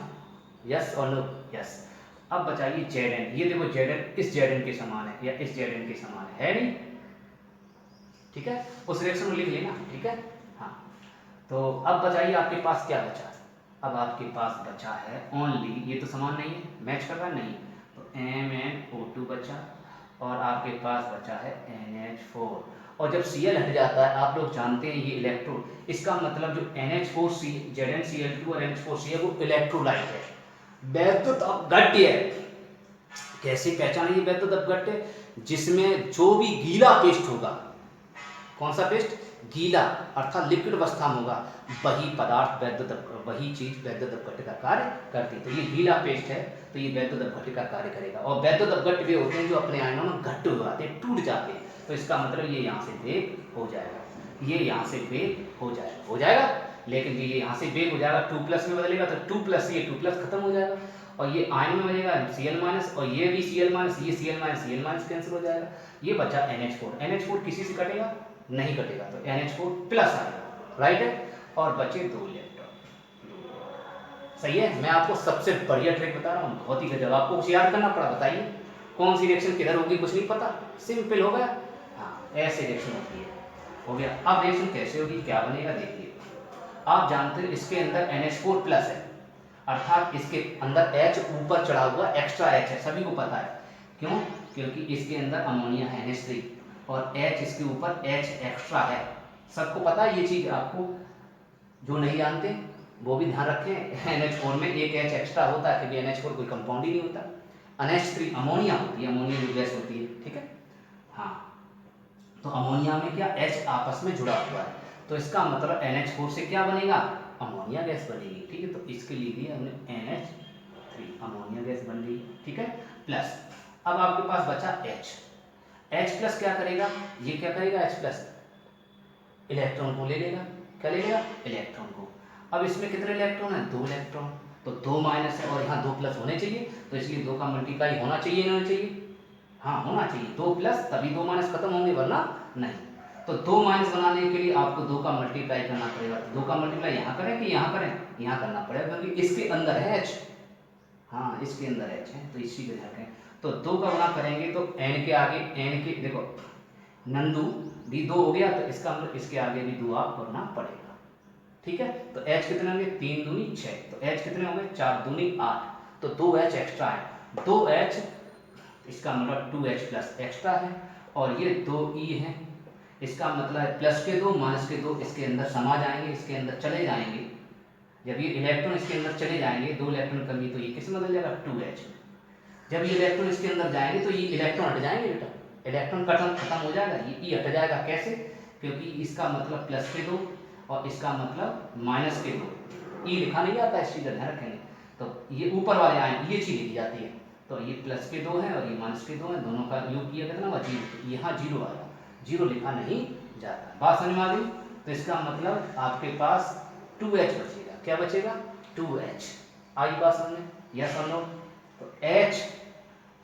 यस और नो, यस। अब बचाइए Zn, ये देखो Zn इस Zn के समान है या इस Zn के समान है नहीं, ठीक है, उस रिएक्शन को लिख लेना, ठीक है, हाँ। तो अब बचाइए आपके पास क्या बचा, अब आपके पास बचा है ओनली, ये तो समान नहीं है, मैच कर रहा है नहीं, तो MnO2 बचा, और आपके पास बचा है NH4, और जब Cl हट जाता है, आप लोग जानते हैं ये इलेक्ट्रोड, इसका मतलब जो NH4C, ZnCl2 और NH4C है वो इलेक्ट्रोलाइट है, वैद्युत अपघट्य है। कैसे पहचाने ये वैद्युत अपघट्य, जिसमें जो भी गीला पेस्ट होगा, कौन सा पेस्ट, गीला अर्थात लिक्विड अवस्था में होगा, वही पदार्थ वही चीज वैद्युत अपघट्य का कार्य करती है, तो ये गीला पेस्ट है तो ये वैद्युत अपघट्य का कार्य करेगा, और वैद्युत अपघट्य वे होते हैं जो अपने आयनों में घट्ट हो जाते हैं, टूट जाते हैं, तो इसका मतलब ये यहाँ से ब्रेक हो जाएगा, ये यहाँ से ब्रेक हो जाएगा, लेकिन ये यहाँ से ब्रेक हो जाएगा, 2+ में बदलेगा तो 2+, ये 2+ खत्म हो जाएगा, और ये आयन में बनेगा Cl- और ये भी Cl-, ये Cl- कैंसिल हो जाएगा, ये बचा NH4 किसी से कटेगा नहीं कटेगा, तो NH4+ आएगा, राइट है, और बचे 2 इलेक्ट्रॉन, सही है। मैं आपको सबसे बढ़िया ट्रिक बता रहा हूँ, बहुत ही गजब, आपको कुछ याद करना पड़ा, बताइए कौन सी रिएक्शन किधर होगी, कुछ नहीं पता, सिंपल हो गया, हाँ ऐसे रिएक्शन होती है, हो गया। अब रिएक्शन कैसे होगी, क्या बनेगा, देखिए आप जानते हो इसके अंदर NH4+ है, अर्थात इसके अंदर H ऊपर चढ़ा हुआ एक्स्ट्रा H है, सभी को पता है, क्यों, क्योंकि इसके अंदर अमोनिया है NH3 और H इसके ऊपर H एक्स्ट्रा है, सबको पता है ये चीज, आपको जो नहीं जानते वो भी ध्यान रखें, NH4 में एक H एक्स्ट्रा होता है, क्योंकि NH4 कोई कंपाउंड ही नहीं होता, NH3 अमोनिया होती है, अमोनिया जो गैस होती है, ठीक है, हाँ, तो अमोनिया में क्या H आपस में जुड़ा हुआ है, तो इसका मतलब NH4 से क्या बनेगा, अमोनिया गैस बनेगी, ठीक है, तो इसके लिए हमने NH3 अमोनिया गैस बन गई, ठीक है, प्लस अब आपके पास बचा H+ क्या करेगा, ये क्या करेगा, H+ इलेक्ट्रॉन को ले लेगा, क्या ले लेगा, इलेक्ट्रॉन को, अब इसमें कितने इलेक्ट्रॉन है, 2 इलेक्ट्रॉन, तो 2 माइनस है और यहाँ 2+ होने चाहिए, तो इसलिए 2 का मल्टीप्लाई होना चाहिए, नहीं होना चाहिए, हाँ होना चाहिए, 2+ तभी 2 माइनस खत्म होंगे, वरना नहीं, तो 2 माइनस बनाने के लिए आपको 2 का मल्टीप्लाई करना पड़ेगा, 2 का मल्टीप्लाई यहाँ करें कि यहाँ करें, यहाँ करना पड़ेगा, क्योंकि इसके अंदर है H, हाँ इसके अंदर H है, तो इसी को ध्यान रखें, तो 2 का गुणा करेंगे तो n के आगे n के देखो नंदू भी 2 हो गया, तो इसका मतलब इसके आगे भी 2 आप करना पड़ेगा। ठीक है, तो h कितने होंगे, 3 दूनी 6, तो h कितने होंगे, 4 दूनी 8, तो 2h एक्स्ट्रा है, 2h इसका मतलब 2h प्लस एक्स्ट्रा है, और ये 2e है, इसका मतलब है प्लस के 2 माइनस के 2 इसके अंदर समा जाएंगे, इसके अंदर चले जाएंगे। जब ये इलेक्ट्रॉन इसके अंदर चले जाएंगे, 2 इलेक्ट्रॉन कमी, तो ये किस में बदल जाएगा, 2h। जब ये इलेक्ट्रॉन इसके अंदर जाएंगे तो ये इलेक्ट्रॉन हट जाएंगे बेटा, इलेक्ट्रॉन खत्म हो जाएगा, ये ई हट जाएगा। कैसे, क्योंकि इसका मतलब प्लस के 2 और इसका मतलब माइनस के 2, ई लिखा नहीं जाता, इस चीज़ का ध्यान रखेंगे। तो ये ऊपर वाले आए, ये चीज़ लिखी जाती है, तो ये प्लस के 2 है और ये माइनस के 2 है, दोनों का योग किया कितना हुआ, 0, यहाँ 0 आया, 0 लिखा नहीं जाता। बात समझ में आ गई। तो इसका मतलब आपके पास 2h बचेगा, क्या बचेगा, 2h। आई बात समझ में, यस और नो। तो h,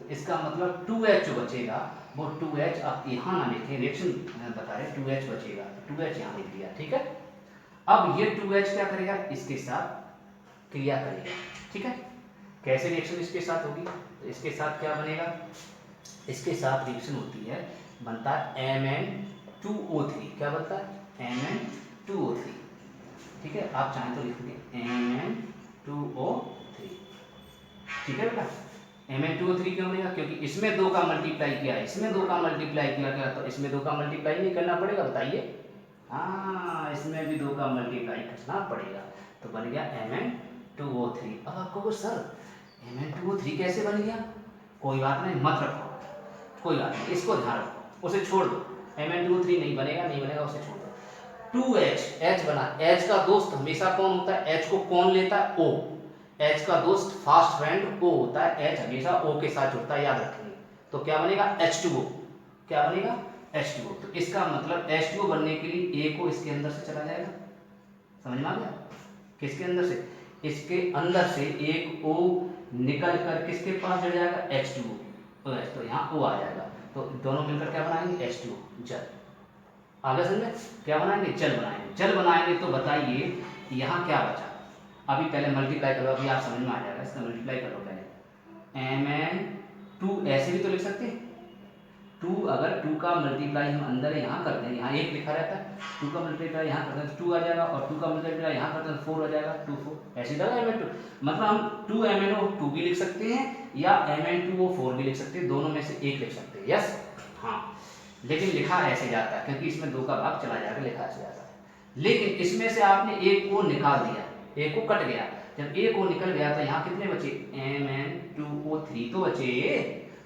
तो इसका मतलब 2h जो बचेगा वो 2h आप यहाँ ना लिखें, रिएक्शन बता रहे 2h बचेगा, तो 2h यहाँ लिख दिया। ठीक है, अब ये 2h क्या करेगा, इसके साथ क्रिया करेगा। ठीक है, कैसे रिएक्शन इसके साथ होगी, तो इसके साथ क्या बनेगा, इसके साथ रिएक्शन होती है, बनता है Mn2O3, क्या बनता है, Mn2O3। ठीक है, आप चाहें तो लिख दें Mn2O3। ठीक है बेटा, Mn2O3 क्यों बनेगा, क्योंकि इसमें 2 का मल्टीप्लाई किया है, इसमें 2 का मल्टीप्लाई किया गया, तो इसमें 2 का मल्टीप्लाई नहीं करना पड़ेगा, बताइए। हाँ, इसमें भी 2 का मल्टीप्लाई करना पड़ेगा, तो बन गया Mn2O3। अब आपको वो सर Mn2O3 कैसे बन गया, कोई बात नहीं, मत रखो, कोई बात नहीं, इसको ध्यान रखो, उसे छोड़ दो, Mn2O3 नहीं बनेगा, उसे छोड़ दो। 2h, h बना, h का दोस्त हमेशा कौन होता है, h को कौन लेता है, O। H का दोस्त फास्ट फ्रेंड O होता है, H हमेशा O के साथ जुड़ता है, याद रखेंगे। तो क्या बनेगा, H2O, क्या बनेगा, H2O। तो इसका मतलब H2O बनने के लिए A को इसके अंदर से चला जाएगा, समझ में आ गया, किसके अंदर से, इसके अंदर से एक O निकल कर किसके पास जुड़ जाएगा, H2O, तो यहाँ O आ जाएगा, तो दोनों मिलकर क्या बनाएंगे, H2O, जल। आगे समझे, क्या बनाएंगे, जल बनाएंगे। जल बनाएंगे तो बताइए यहाँ क्या बचा, अभी पहले मल्टीप्लाई करो, अभी आप समझ में आ जाएगा, इसका मल्टीप्लाई करो पहले। Mn2 ऐसे भी तो लिख सकते हैं, 2, अगर 2 का मल्टीप्लाई हम अंदर यहाँ करते हैं, यहाँ 1 लिखा रहता है, 2 का मल्टीप्लाई यहाँ करते हैं तो 2 आ जाएगा, और 2 का मल्टीप्लाई यहाँ करते हैं तो 4 आ जाएगा, 2 4 ऐसी जगह Mn2, मतलब हम 2MnO2 भी लिख सकते हैं या Mn2O4 भी लिख सकते हैं, दोनों में से एक लिख सकते हैं, यस हाँ। लेकिन लिखा ऐसे जाता है क्योंकि इसमें 2 का भाग चला जाएगा, लिखा ऐसे जाता है। लेकिन इसमें से आपने एक को निकाल दिया, एक को कट गया, जब एक को निकल गया तो यहाँ कितने बचे, Mn2O3 तो बचे,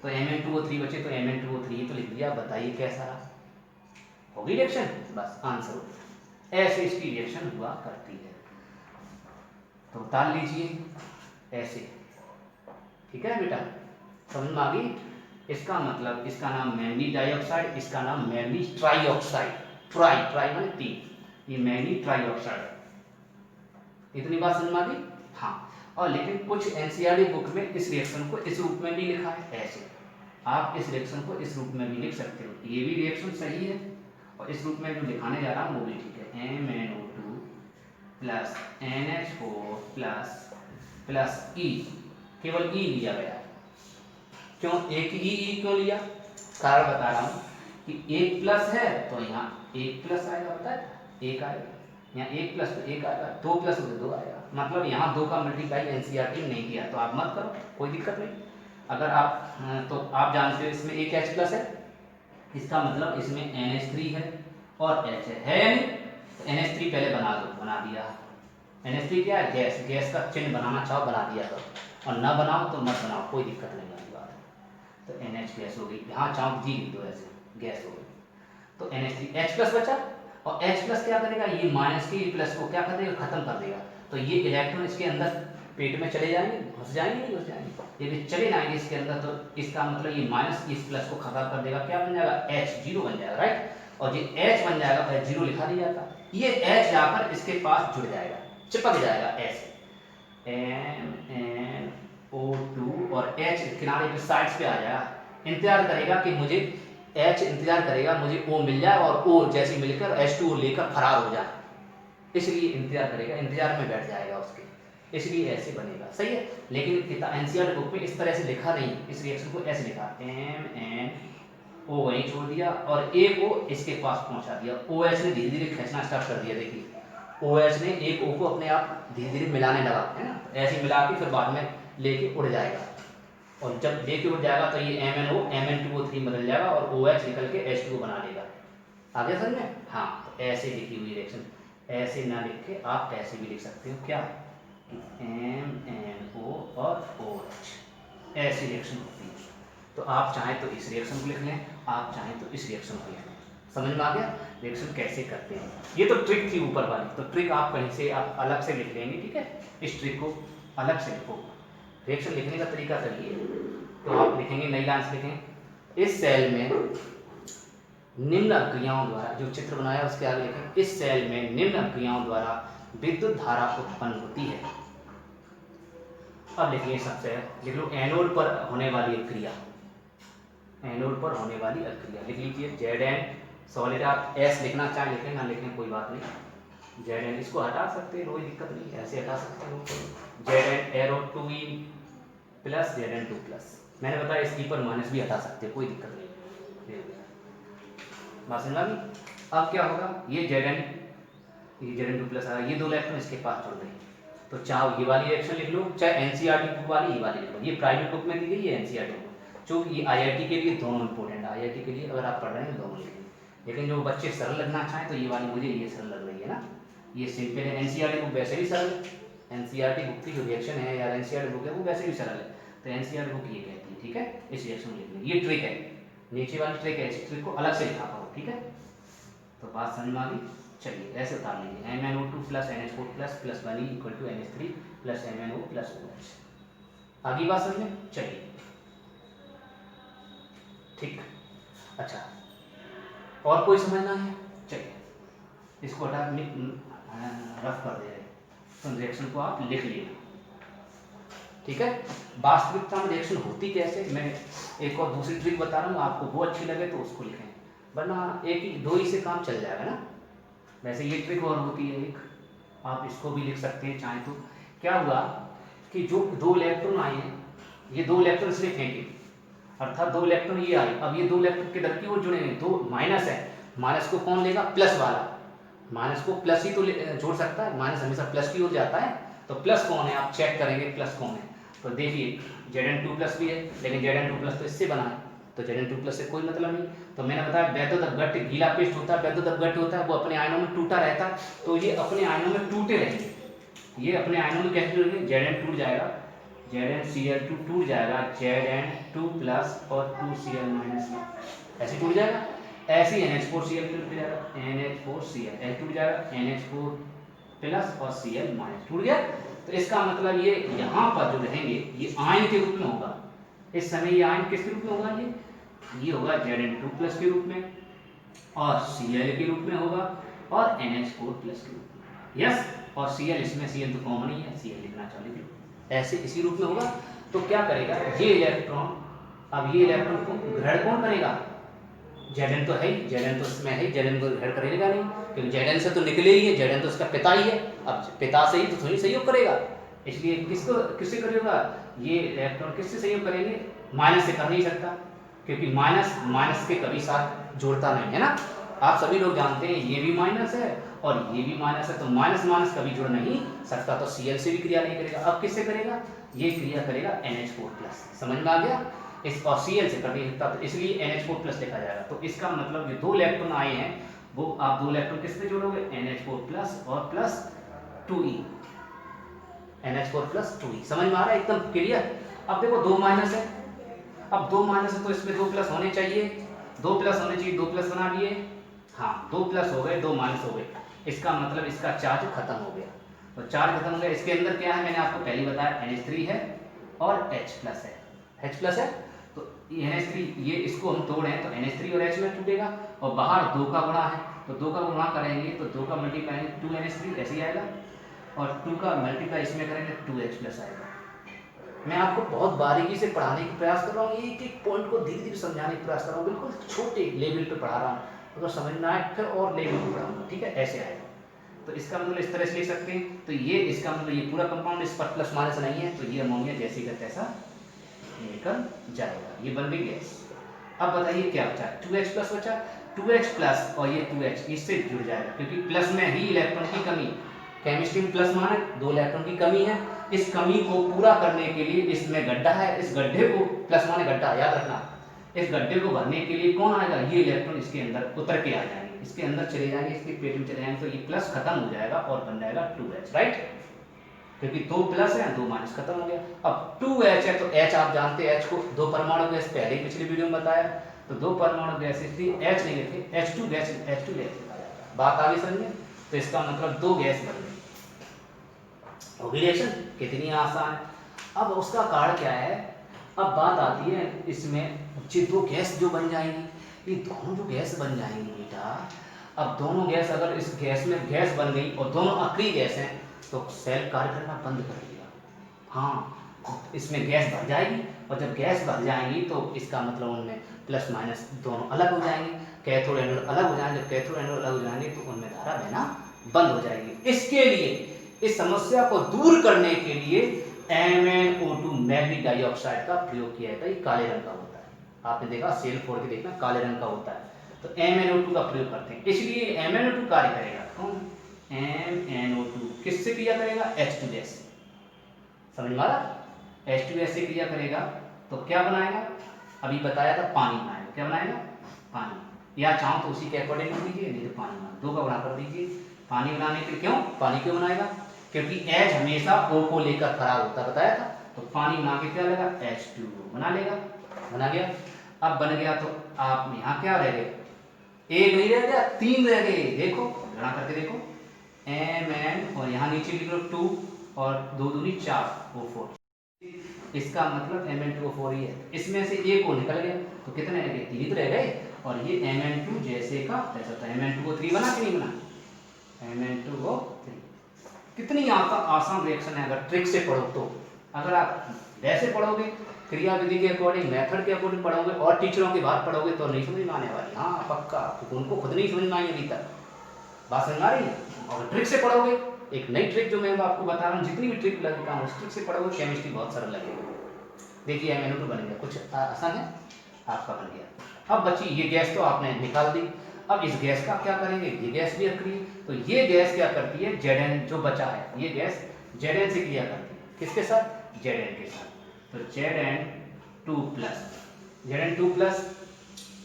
तो Mn2O3 बचे, तो Mn2O3 तो लिख दिया। बताइए कैसा रहा, होगी रिएक्शन, बस आंसर। ऐसे इसकी रिएक्शन हुआ करती है, तो उतार लीजिए ऐसे। ठीक है बेटा, समझ में आ गई। इसका मतलब, इसका नाम मैग्नीज डाइऑक्साइड, इसका नाम मैग्नीज ट्राइऑक्साइड, ट्राई माने 3, ये मैग्नीज ट्राइऑक्साइड। इतनी बात समझ में आ गई, हाँ। और लेकिन कुछ एनसीईआरटी बुक में इस रिएक्शन को इस रूप में भी लिखा है, ऐसे आप इस रिएक्शन को इस रूप में भी लिख सकते हो, ये भी रिएक्शन सही है, और इस रूप में जो दिखाने जा रहा हूँ वो भी ठीक है। MnO2 plus NH4 plus E, केवल E लिया गया है, क्यों एक ही क्यों लिया, कारण बता रहा हूँ कि 1 प्लस है तो यहाँ 1 प्लस आएगा, पता है 1 आएगा, यहाँ 1 प्लस तो 1 आएगा, 2 प्लस तो 2 आएगा, मतलब यहाँ 2 का मल्टीप्लाई एनसीईआरटी में नहीं किया, तो आप मत करो, कोई दिक्कत नहीं। अगर आप तो आप जानते हो इसमें एक H प्लस है, इसका मतलब इसमें NH3 है और H है या नहीं, तो NH3 पहले बना दिया। NH3 क्या है, गैस का चिन्ह बनाना चाहो बना दिया करो, और ना बनाओ तो मत बनाओ, कोई दिक्कत नहीं वाली बात है। तो NH गैस हो गई, यहाँ चाहो जी लिख दो, ऐसे गैस हो गई, तो NH3 H प्लस बचा, और H प्लस क्या करेगा, ये माइनस के ये प्लस को क्या कर देगा, खत्म कर देगा, तो ये इलेक्ट्रॉन इसके अंदर पेट में चले जाएंगे, घुस जाएंगे, नहीं घुस जाएंगे, यदि चले जाएंगे इसके अंदर, तो इसका मतलब ये माइनस इस प्लस को खत्म कर देगा, क्या बन जाएगा, H 0 बन जाएगा, राइट। और ये H बन जाएगा, तो 0 लिखा नहीं जाता, ये H जाकर इसके पास जुड़ जाएगा, चिपक जाएगा ऐसे, MnO2 और H किनारे पे साइड्स पे आ जाएगा, इंतजार करेगा कि मुझे H इंतजार करेगा मुझे O मिल जाए, और O जैसे मिलकर H2O लेकर फरार हो जाए, इसलिए इंतजार करेगा, इंतजार में बैठ जाएगा उसके, इसलिए ऐसे बनेगा, सही है। लेकिन एनसीईआरटी बुक में इस तरह से लिखा नहीं, इस रिएक्शन को ऐसे लिखा ओ वहीं छोड़ दिया और ए को इसके पास पहुंचा दिया। ओ एच ने धीरे धीरे खींचना स्टार्ट कर दिया। देखिए ओ एच ने एक ओ को अपने आप धीरे धीरे मिलाने लगा, है ना। ऐसे मिला के फिर बाद में लेके उड़ जाएगा, और जब लेके उड़ जाएगा तो ये MnO बदल जाएगा और OH निकल के H2O बना लेगा। आगे समझ में? हाँ, तो ऐसे लिखी हुई रिएक्शन, ऐसे ना लिख के आप ऐसे भी लिख सकते हो, क्या MnO और OH, ऐसी रिएक्शन होती है। तो आप चाहें तो इस रिएक्शन को लिख लें, आप चाहें तो इस रिएक्शन को लिख लें। समझ में आ गया रिएक्शन कैसे करते हैं। ये तो ट्रिक थी ऊपर वाली, तो ट्रिक आप कहीं से आप अलग से लिख लेंगे, ठीक है। इस ट्रिक को अलग से लिखो। रिएक्शन लिखने का तरीका करिए, तो आप लिखेंगे, नई लाइन से लिखें, इस सेल में निम्न अभिक्रियाओं द्वारा, जो चित्र बनाया उसके आगे लिखें, इस सेल में निम्न अभिक्रियाओं द्वारा विद्युत धारा उत्पन्न होती है। अब लिखिए, सबसे लिख लो एनोड पर होने वाली अभिक्रिया, एनोड पर होने वाली अभिक्रिया लिख लीजिए। Zn सॉलिड, आप एस लिखना चाहे लिखें, ना लिखें कोई बात नहीं। Zn इसको हटा सकते हैं, कोई दिक्कत नहीं, ऐसे हटा सकते हो। Zn arrow 2e plus Zn 2 plus, मैंने बताया इस ई पर माइनस भी हटा सकते हो, कोई दिक्कत नहीं। बात समझ आ गई? अब क्या होगा, ये Zn 2 प्लस आया, ये दो इलेक्ट्रॉन इसके पास जुड़ गए। तो चाहे ये वाली रिएक्शन लिख लो, चाहे एनसीईआरटी बुक वाली ये वाली लिख लो। ये प्राइवेट बुक में दी गई है एनसीईआरटी बुक, जो ये आईआईटी के लिए दोनों इंपॉर्टेंट है। आईआईटी के लिए अगर आप पढ़ रहे हैं दोनों लिखें, लेकिन जो बच्चे सरल लगना चाहें तो ये वाली, मुझे ये सरल लग रही है ना, ये सिंपल है। एनसीईआरटी बुक वैसे भी सरल, एनसीईआरटी बुक की जो रिएक्शन है या एनसीईआरटी बुक है वो वैसे भी सरल है, तो एनसीईआरटी बुक ये कहती है, ठीक है। इस रिएक्शन लिख लें, ये ट्रिक है, नीचे वाली ट्रिक है, इस ट्रिक को अलग से लिखा करो, ठीक है। तो बात समझ में आ गई? चलिए ऐसे उतार लीजिए, MnO2 plus NH4 plus plus 1 equal to NH3 plus MnO plus OH। आगे बात समझ में? चलिए ठीक, अच्छा और कोई समझना है? चलिए इसको हटा रफ कर दे रहे, तो रिएक्शन को आप लिख लिए, ठीक है। वास्तविकता में रिएक्शन होती कैसे, मैं एक और दूसरी ट्रिक बता रहा हूँ, आपको वो अच्छी लगे तो उसको लिखें, वरना एक ही दो ही से काम चल जाएगा ना। वैसे ये ट्रिक और होती है एक, आप इसको भी लिख सकते हैं चाहे तो। क्या हुआ कि जो दो इलेक्ट्रॉन आए हैं, ये दो इलेक्ट्रॉन इसलिए फेंके, अर्थात दो इलेक्ट्रॉन ये आए, अब ये दो इलेक्ट्रॉन किधर की ओर जुड़े हैं, दो माइनस है, माइनस को कौन लेगा, प्लस वाला, माइनस को प्लस ही तो जोड़ सकता है, माइनस हमेशा प्लस की ओर जाता है, तो प्लस कौन है आप चेक करेंगे, प्लस कौन है, तो देखिए Zn2 प्लस भी है, लेकिन Zn2 प्लस तो इससे बना है, तो Zn2 प्लस से कोई मतलब नहीं। तो मैंने बताया वैद्युत गीला पेस्ट होता है, वैद्युत होता है, वो अपने आयनों में टूटा रहता है, तो ये अपने आयनों में टूटे रहेंगे, ये अपने आयनों में कैसे टूटेंगे, Zn टूट जाएगा, ZnCl2 टूट जाएगा, Zn2 प्लस और 2Cl माइनस ऐसे टूट जाएगा, ऐसे ही NH4Cl टूट जाएगा, NH4Cl टूट जाएगा, NH4 प्लस और Cl माइनस टूट गया। तो इसका मतलब ये यहाँ पर जो रहेंगे ये आयन के रूप में होगा, इस समय ये आयन किसके रूप में होगा, ये होगा Zn2 प्लस के रूप में और Cl के रूप में होगा और NH4 प्लस के रूप में, यस। और Cl, इसमें Cl तो कॉमन ही है, Cl लिखना चाहिए, ऐसे इसी रूप में होगा। तो क्या करेगा ये इलेक्ट्रॉन, अब ये इलेक्ट्रॉन को ग्रहण कौन करेगा, Zn तो है ही, Zn तो इसमें है ही, Zn को ग्रहण करेगा नहीं, क्योंकि Zn से तो निकले ही है, Zn तो उसका पिता ही है, अब पिता से ही तो थोड़ी सहयोग करेगा, इसलिए किससे करेगा, ये इलेक्ट्रॉन किससे सहयोग करेंगे, माइनस से कर नहीं सकता, क्योंकि माइनस के कभी साथ जोड़ता नहीं है ना। आप सभी लोग जानते हैं ये भी माइनस है और ये भी माइनस है, तो माइनस कभी जुड़ नहीं सकता, तो Cl से भी क्रिया नहीं करेगा। अब किससे करेगा, ये क्रिया करेगा NH4 प्लस, समझ में आ गया। इस और Cl से कर नहीं सकता, तो इसलिए NH4 प्लस लिखा जाएगा। तो इसका मतलब ये दो इलेक्ट्रॉन आए हैं, वो आप दो इलेक्ट्रॉन किस पे जोड़ोगे, NH4 प्लस और plus 2e, NH4 plus 2e, समझ में आ रहा है एकदम क्लियर। अब देखो दो माइनस है, अब दो माइनस है तो इसमें दो प्लस होने चाहिए, दो प्लस होने चाहिए, दो प्लस बना दिए, हाँ दो प्लस हो गए, दो माइनस हो गए, इसका मतलब इसका चार्ज खत्म हो गया। तो चार्ज खत्म हो गया, इसके अंदर क्या है, मैंने आपको पहले बताया NH3 है और H प्लस है, H प्लस है, तो NH3 ये इसको हम तोड़ें तो NH3 और H में टूटेगा, और बाहर दो का गुणा है, तो दो का गुणा करेंगे तो दो का मल्टीप्लाई 2NH3 ऐसे ही आएगा, और 2 का मल्टीप्लाई इसमें करेंगे 2H प्लस आएगा। मैं आपको बहुत बारीकी से पढ़ाने की प्रयास कर रहा हूँ, एक एक पॉइंट को धीरे धीरे समझाने की प्रयास कर रहा हूँ, बिल्कुल छोटे लेवल पे पढ़ा रहा हूँ, अगर तो समझ में आए फिर और लेवल पे पढ़ाऊंगा, ठीक है, ऐसे आएगा। तो इसका मतलब इस तरह से लिख सकते हैं, तो ये इसका मतलब ये पूरा कंपाउंड, इस पर प्लस माइनस नहीं है, तो ये अमोनिया जैसे का तैसा निकल जाएगा, ये बन गई गैस। अब बताइए क्या बचा, 2H प्लस बचा, 2H प्लस और ये 2H इससे जुड़ जाएगा क्योंकि प्लस में ही इलेक्ट्रॉन की कमी, केमिस्ट्री में प्लस माने 2 इलेक्ट्रॉन की कमी है। इस कमी को पूरा करने के लिए इसमें गड्ढा है, इस गड्ढे को, प्लस माने गड्ढा याद रखना, इस गड्ढे को भरने के लिए कौन आएगा, ये इलेक्ट्रॉन इसके अंदर उतर के आ जाएंगे, इसके अंदर चले जाएंगे, इसके पेट में चले जाएंगे, तो ये प्लस खत्म हो जाएगा और बन जाएगा 2H, राइट, क्योंकि 2 प्लस है 2 माइनस खत्म हो गया। अब 2H है तो H आप जानते हैं, H को 2 परमाणु गैस पहले ही पिछली वीडियो में बताया, तो 2 परमाणु गैस इसलिए H नहीं लिखे, H2 गैस, H2 गैस लिखा जाता है। बात आगे समझ में, तो इसका मतलब 2 गैस बन गई, होगी रिएक्शन, कितनी आसान है। अब उसका कारण क्या है, अब बात आती है इसमें ये 2 गैस जो बन जाएंगी, ये दोनों जो गैस बन जाएंगी बेटा, अब दोनों गैस अगर इस गैस में गैस बन गई और दोनों अक्रिय गैस हैं तो सेल कार्य करना बंद कर दिया। हाँ, इसमें गैस भर जाएगी और जब गैस भर जाएंगी तो इसका मतलब उनमें प्लस माइनस दोनों अलग हो जाएंगे, कैथोड एनोड अलग हो जाएंगे, जब कैथोड एनोड अलग हो जाएंगे तो उनमें धारा बहना बंद हो जाएगी। इसके लिए, इस समस्या को दूर करने के लिए MnO2 मैग्नीज डाइऑक्साइड का प्रयोग किया जाता है। ये काले रंग का होता है, आपने देखा, सेल फोड़ के देखना, काले रंग का होता है, तो MnO2 का प्रयोग करते हैं। इसलिए MnO2 कार्य करेगा, कौन, MnO2 किससे क्रिया करेगा, H2 गैस, समझ में आ रहा, H2 गैस से क्रिया करेगा तो क्या बनाएगा, अभी बताया था पानी बनाएगा, क्या बनाएगा, पानी, या चाहो तो उसी के अकॉर्डिंग कर दीजिए, नहीं तो पानी बना, 2 का बना कर दीजिए। पानी बनाने के लिए क्यों, पानी क्यों बनाएगा, क्योंकि H हमेशा O को लेकर खराब होता, बताया था, तो पानी बना के क्या लेगा, H2O बना लेगा, बना गया। अब बन गया तो आप यहाँ क्या रह गए, एक नहीं रह गया, 3 रह गए, देखो गणना करके देखो, Mn और यहाँ नीचे लिख लो 2 और 2 दूनी 4 O4, इसका मतलब Mn2O4 ही है, इसमें से एक को निकल गया तो कितने रह गए, 3 रह गए, और ये Mn2 जैसे का तैसा था, Mn2O3 बना कि नहीं बना, Mn2O3, कितनी आसान रिएक्शन है अगर ट्रिक से पढ़ो तो। अगर आप वैसे पढ़ोगे, क्रियाविधि के अकॉर्डिंग, मेथड के अकॉर्डिंग पढ़ोगे और टीचरों की बात पढ़ोगे तो नहीं समझ में आने वाली, हाँ पक्का, क्योंकि उनको खुद नहीं समझ में आई अभी तक, बात समझ में आ रही है। और ट्रिक से पढ़ोगे, एक नई ट्रिक जो मैं आपको बता रहा हूँ, जितनी भी ट्रिक लगता हूँ उस ट्रिक से पढ़ोगे, केमिस्ट्री बहुत सरल लगेगा। देखिए MnO2 बन गया, कुछ आसान है, आपका बन गया। अब बची ये गैस तो आपने निकाल दी, अब इस गैस का क्या करेंगे, ये गैस भी अक्रिय, तो ये गैस क्या करती है, Zn जो बचा है, ये गैस Zn से क्रिया करती है, किसके साथ, Zn के साथ, तो Zn2 plus, Zn2 plus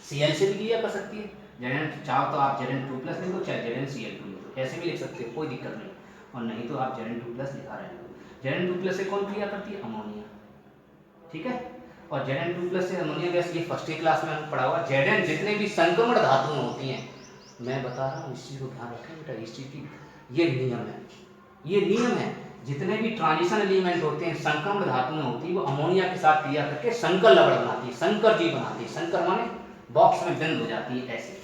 Cl से भी क्रिया कर सकती है, Zn चाहो तो आप Zn2 प्लस लिख दो, चाहे ZnCl2 लिख दो, ऐसे भी लिख सकते हो, कोई दिक्कत नहीं, और नहीं तो आप Zn2 प्लस लिखा रहे हो। Zn2 प्लस से कौन क्रिया करती है, अमोनिया, ठीक है, और Zn2 प्लस से अमोनिया गैस, ये फर्स्ट क्लास में हमने पढ़ा हुआ। Zn जितने भी संक्रमण धातुएं होती हैं, मैं बता रहा हूँ, इस चीज़ को ध्यान रखें बेटा, इस चीज़ की ये नियम है, ये नियम है, जितने भी ट्रांजिशन एलिमेंट होते हैं, संक्रमण धातुएं होती है, वो अमोनिया के साथ क्रिया करके संकर लवण बनाती है, संकर जी बनाती है, संकर माने बॉक्स में बंद हो जाती है, ऐसे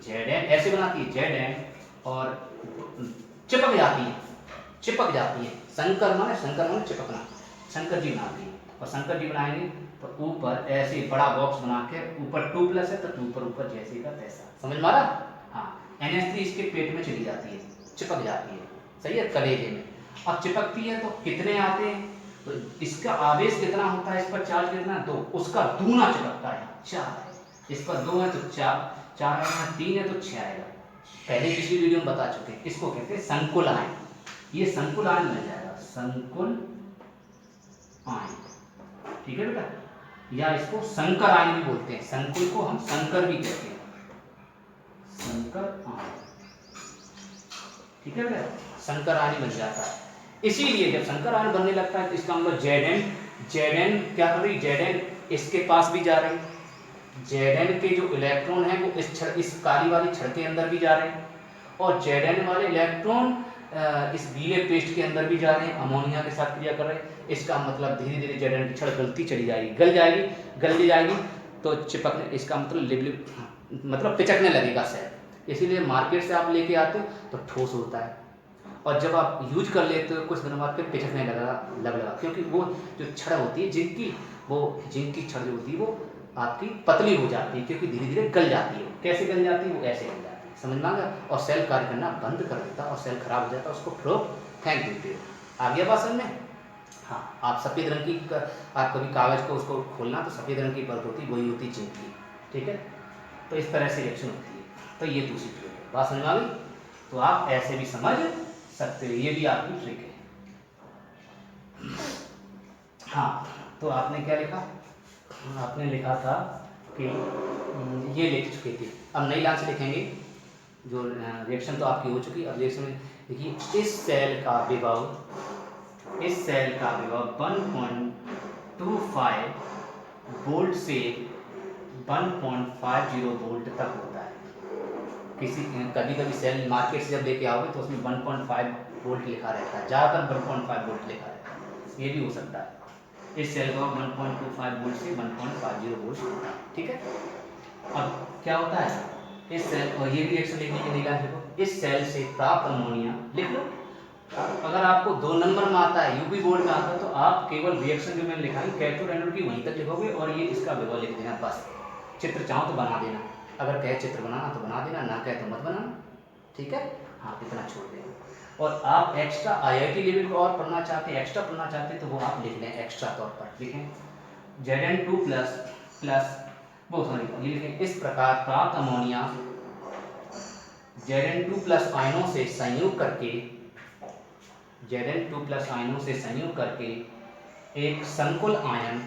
Zn ऐसे बनाती है, Zn और चिपक जाती है, चिपक जाती है, संकर माने चिपकना, शंकर जी बनाती है, और शंकर जी बनाएंगे तो ऊपर ऐसे बड़ा बॉक्स बना के, ऊपर 2 प्लस है तो 2 पर ऊपर जैसे का तैसा, समझ में आ रहा, हाँ, NH3 इसके पेट में चली जाती है, चिपक जाती है, सही है, कलेजे में। अब चिपकती है तो कितने आते हैं, तो इसका आवेश कितना होता है, इस पर चार्ज कितना, 2, उसका दूना चिपकता है, 4, इस पर 2 है तो 4, 4 है 3 है तो 6 आएगा, पहले पिछली वीडियो में बता चुके हैं, इसको कहते हैं संकुल आयन, ये संकुल आयन मिल जाएगा, संकुल आयन, ठीक है बेटा, या इसको संकर आयन भी बोलते हैं, संकुल को हम संकर भी कहते हैं, संकर आयन, ठीक है बेटा, संकर आयन बन जाता है। इसीलिए जब संकर आयन बनने लगता है तो इसका मतलब Zn क्या कर रही, Zn इसके पास भी जा रही, Zn के जो इलेक्ट्रॉन हैं वो इस काली वाली छड़ के अंदर भी जा रहे हैं, और Zn वाले इलेक्ट्रॉन इस गीले पेस्ट के अंदर भी जा रहे हैं, अमोनिया के साथ क्रिया कर रहे हैं, इसका मतलब धीरे धीरे Zn की छड़ गलती चली जाएगी, गल जाएगी तो चिपकने, इसका मतलब मतलब पिचकने लगेगा सेल, इसीलिए मार्केट से आप लेके आते हो तो ठोस होता है, और जब आप यूज कर लेते हो कुछ दिनों बाद फिर पिचकने लगेगा, क्योंकि वो जो छड़ होती है जिंक की छड़ जो होती है वो आपकी पतली हो जाती है, क्योंकि धीरे धीरे गल जाती है, कैसे गल जाती है, वो ऐसे गल जाती है, समझ में आ गया, और सेल कार्य करना बंद कर देता है, और सेल खराब हो जाता है, उसको फेंक देते हो, आ गया बात समझ में, हाँ, आप सफ़ेद रंग की आप कभी कागज़ को उसको खोलना तो सफ़ेद रंग की परत होती है, वही होती है जिंक की। ठीक है, तो इस तरह से रिएक्शन होती है। तो ये दूसरी ट्रिक है, बात समझ में आ गई? तो आप ऐसे भी समझ सकते हो, ये भी आपकी ट्रिक है। हाँ, तो आपने क्या लिखा? आपने लिखा था कि ये लिख चुके थे। अब नई लाइन से लिखेंगे। जो रिएक्शन तो आपकी हो चुकी, अब रिएक्शन में देखिए, इस सेल का विभव 1.25 वोल्ट से 1.50 वोल्ट तक होता है। कभी कभी सेल मार्केट से जब लेके आओगे तो उसमें 1.5 वोल्ट लिखा रहता है, ज़्यादातर 1.5 वोल्ट लिखा रहता है, ये भी हो सकता है। इस सेल का 1.25 वोल्ट से 1.50 वोल्ट होता है। ठीक है, अब क्या होता है, इस सेल, और ये भी रिएक्शन लिखने के लिए देखो, इस सेल से प्राप्त अमोनिया लिख लो। अगर आपको 2 नंबर में आता है, यूपी बोर्ड में आता है, तो आप केवल रिएक्शन जो मैंने लिखा है कैथोड एनोड की वहीं तक लिखोगे और ये इसका विभव लिख देना बस। चित्र चाहो तो बना देना, अगर कहे चित्र बनाना तो बना देना, ना कहे तो मत बनाना। ठीक है, हाँ, इतना छोड़ देना। और आप एक्स्ट्रा आईआईटी लेवल को और पढ़ना चाहते हैं, एक्स्ट्रा पढ़ना चाहते हैं, तो वो आप लिख लें, एक्स्ट्रा तौर पर लिखें Zn2 प्लस वो सॉरी ये लिखें, इस प्रकार प्राप्त अमोनिया Zn2 प्लस आयनों से संयोग करके Zn2 प्लस आयनों से संयोग करके एक संकुल आयन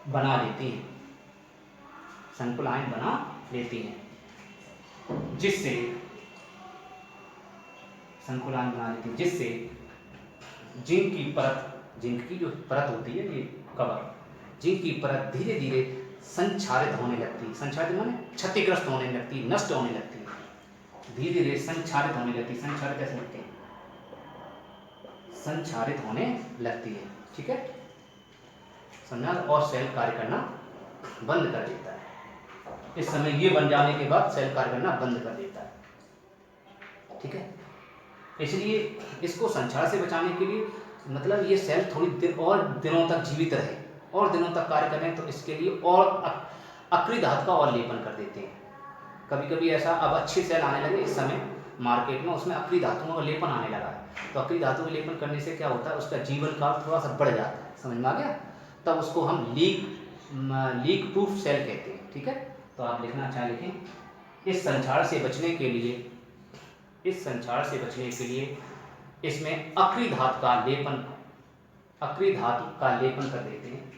बना देती हैं, संकुल आयन बना लेती हैं, जिससे संकुल आयन बना लेती हैं, जिससे जिंक की जो परत होती है, ये कवर, जिंक की परत धीरे धीरे संक्षारित होने लगती है। संक्षारित माने क्षतिग्रस्त होने लगती है, नष्ट होने लगती है, धीरे धीरे संक्षारित होने लगती है। संक्षारित कैसे लगती है? संक्षारित होने लगती है। ठीक है, समझा? और सेल कार्य करना बंद कर देता है। इस समय ये बन जाने के बाद सेल कार्य करना बंद कर देता है। ठीक है, इसलिए इसको संक्षार से बचाने के लिए, मतलब ये सेल थोड़ी दिनों तक जीवित रहे और दिनों तक कार्य करें, तो इसके लिए और अक्रिय धातु का और लेपन कर देते हैं। कभी कभी ऐसा, अब अच्छे सेल आने लगे इस समय मार्केट में, उसमें अक्रिय धातुओं का लेपन आने लगा है। तो अक्रिय धातु का लेपन करने से क्या होता है, उसका जीवन काल थोड़ा सा बढ़ जाता है। समझ में आ गया? तब उसको हम लीक प्रूफ सेल कहते हैं। ठीक है, तो आप लिखना चाहे लिखें, इस संक्षार से बचने के लिए इसमें अक्रिय धातु का लेपन कर देते हैं,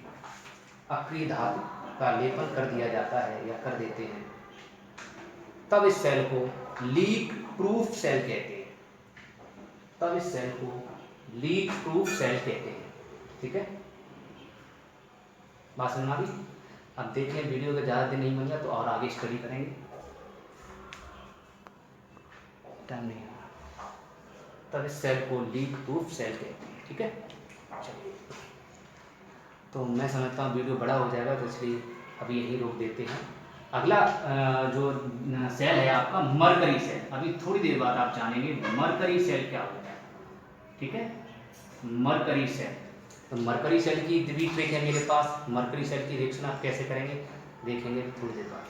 अक्रिय धातु का लेपन कर दिया जाता है या कर देते हैं। तब इस सेल को लीक प्रूफ सेल कहते हैं, ठीक है, बात समझ में आ गई? अब देखें, वीडियो का ज़्यादा दिन नहीं बन गया तो और आगे स्टडी करेंगे, टाइम नहीं आ रहा। तब इस सेल को लीक प्रूफ सेल कहते हैं। ठीक है, चलिए, तो मैं समझता हूँ वीडियो बड़ा हो जाएगा, तो इसलिए अभी यहीं रोक देते हैं। अगला जो सेल है आपका मरकरी सेल, अभी थोड़ी देर बाद आप जानेंगे मरकरी सेल क्या होता है। ठीक है, मरकरी सेल, तो मरकरी सेल की भी ट्रिक है मेरे पास। मरकरी सेल की रिएक्शन आप कैसे करेंगे देखेंगे थोड़ी देर बाद।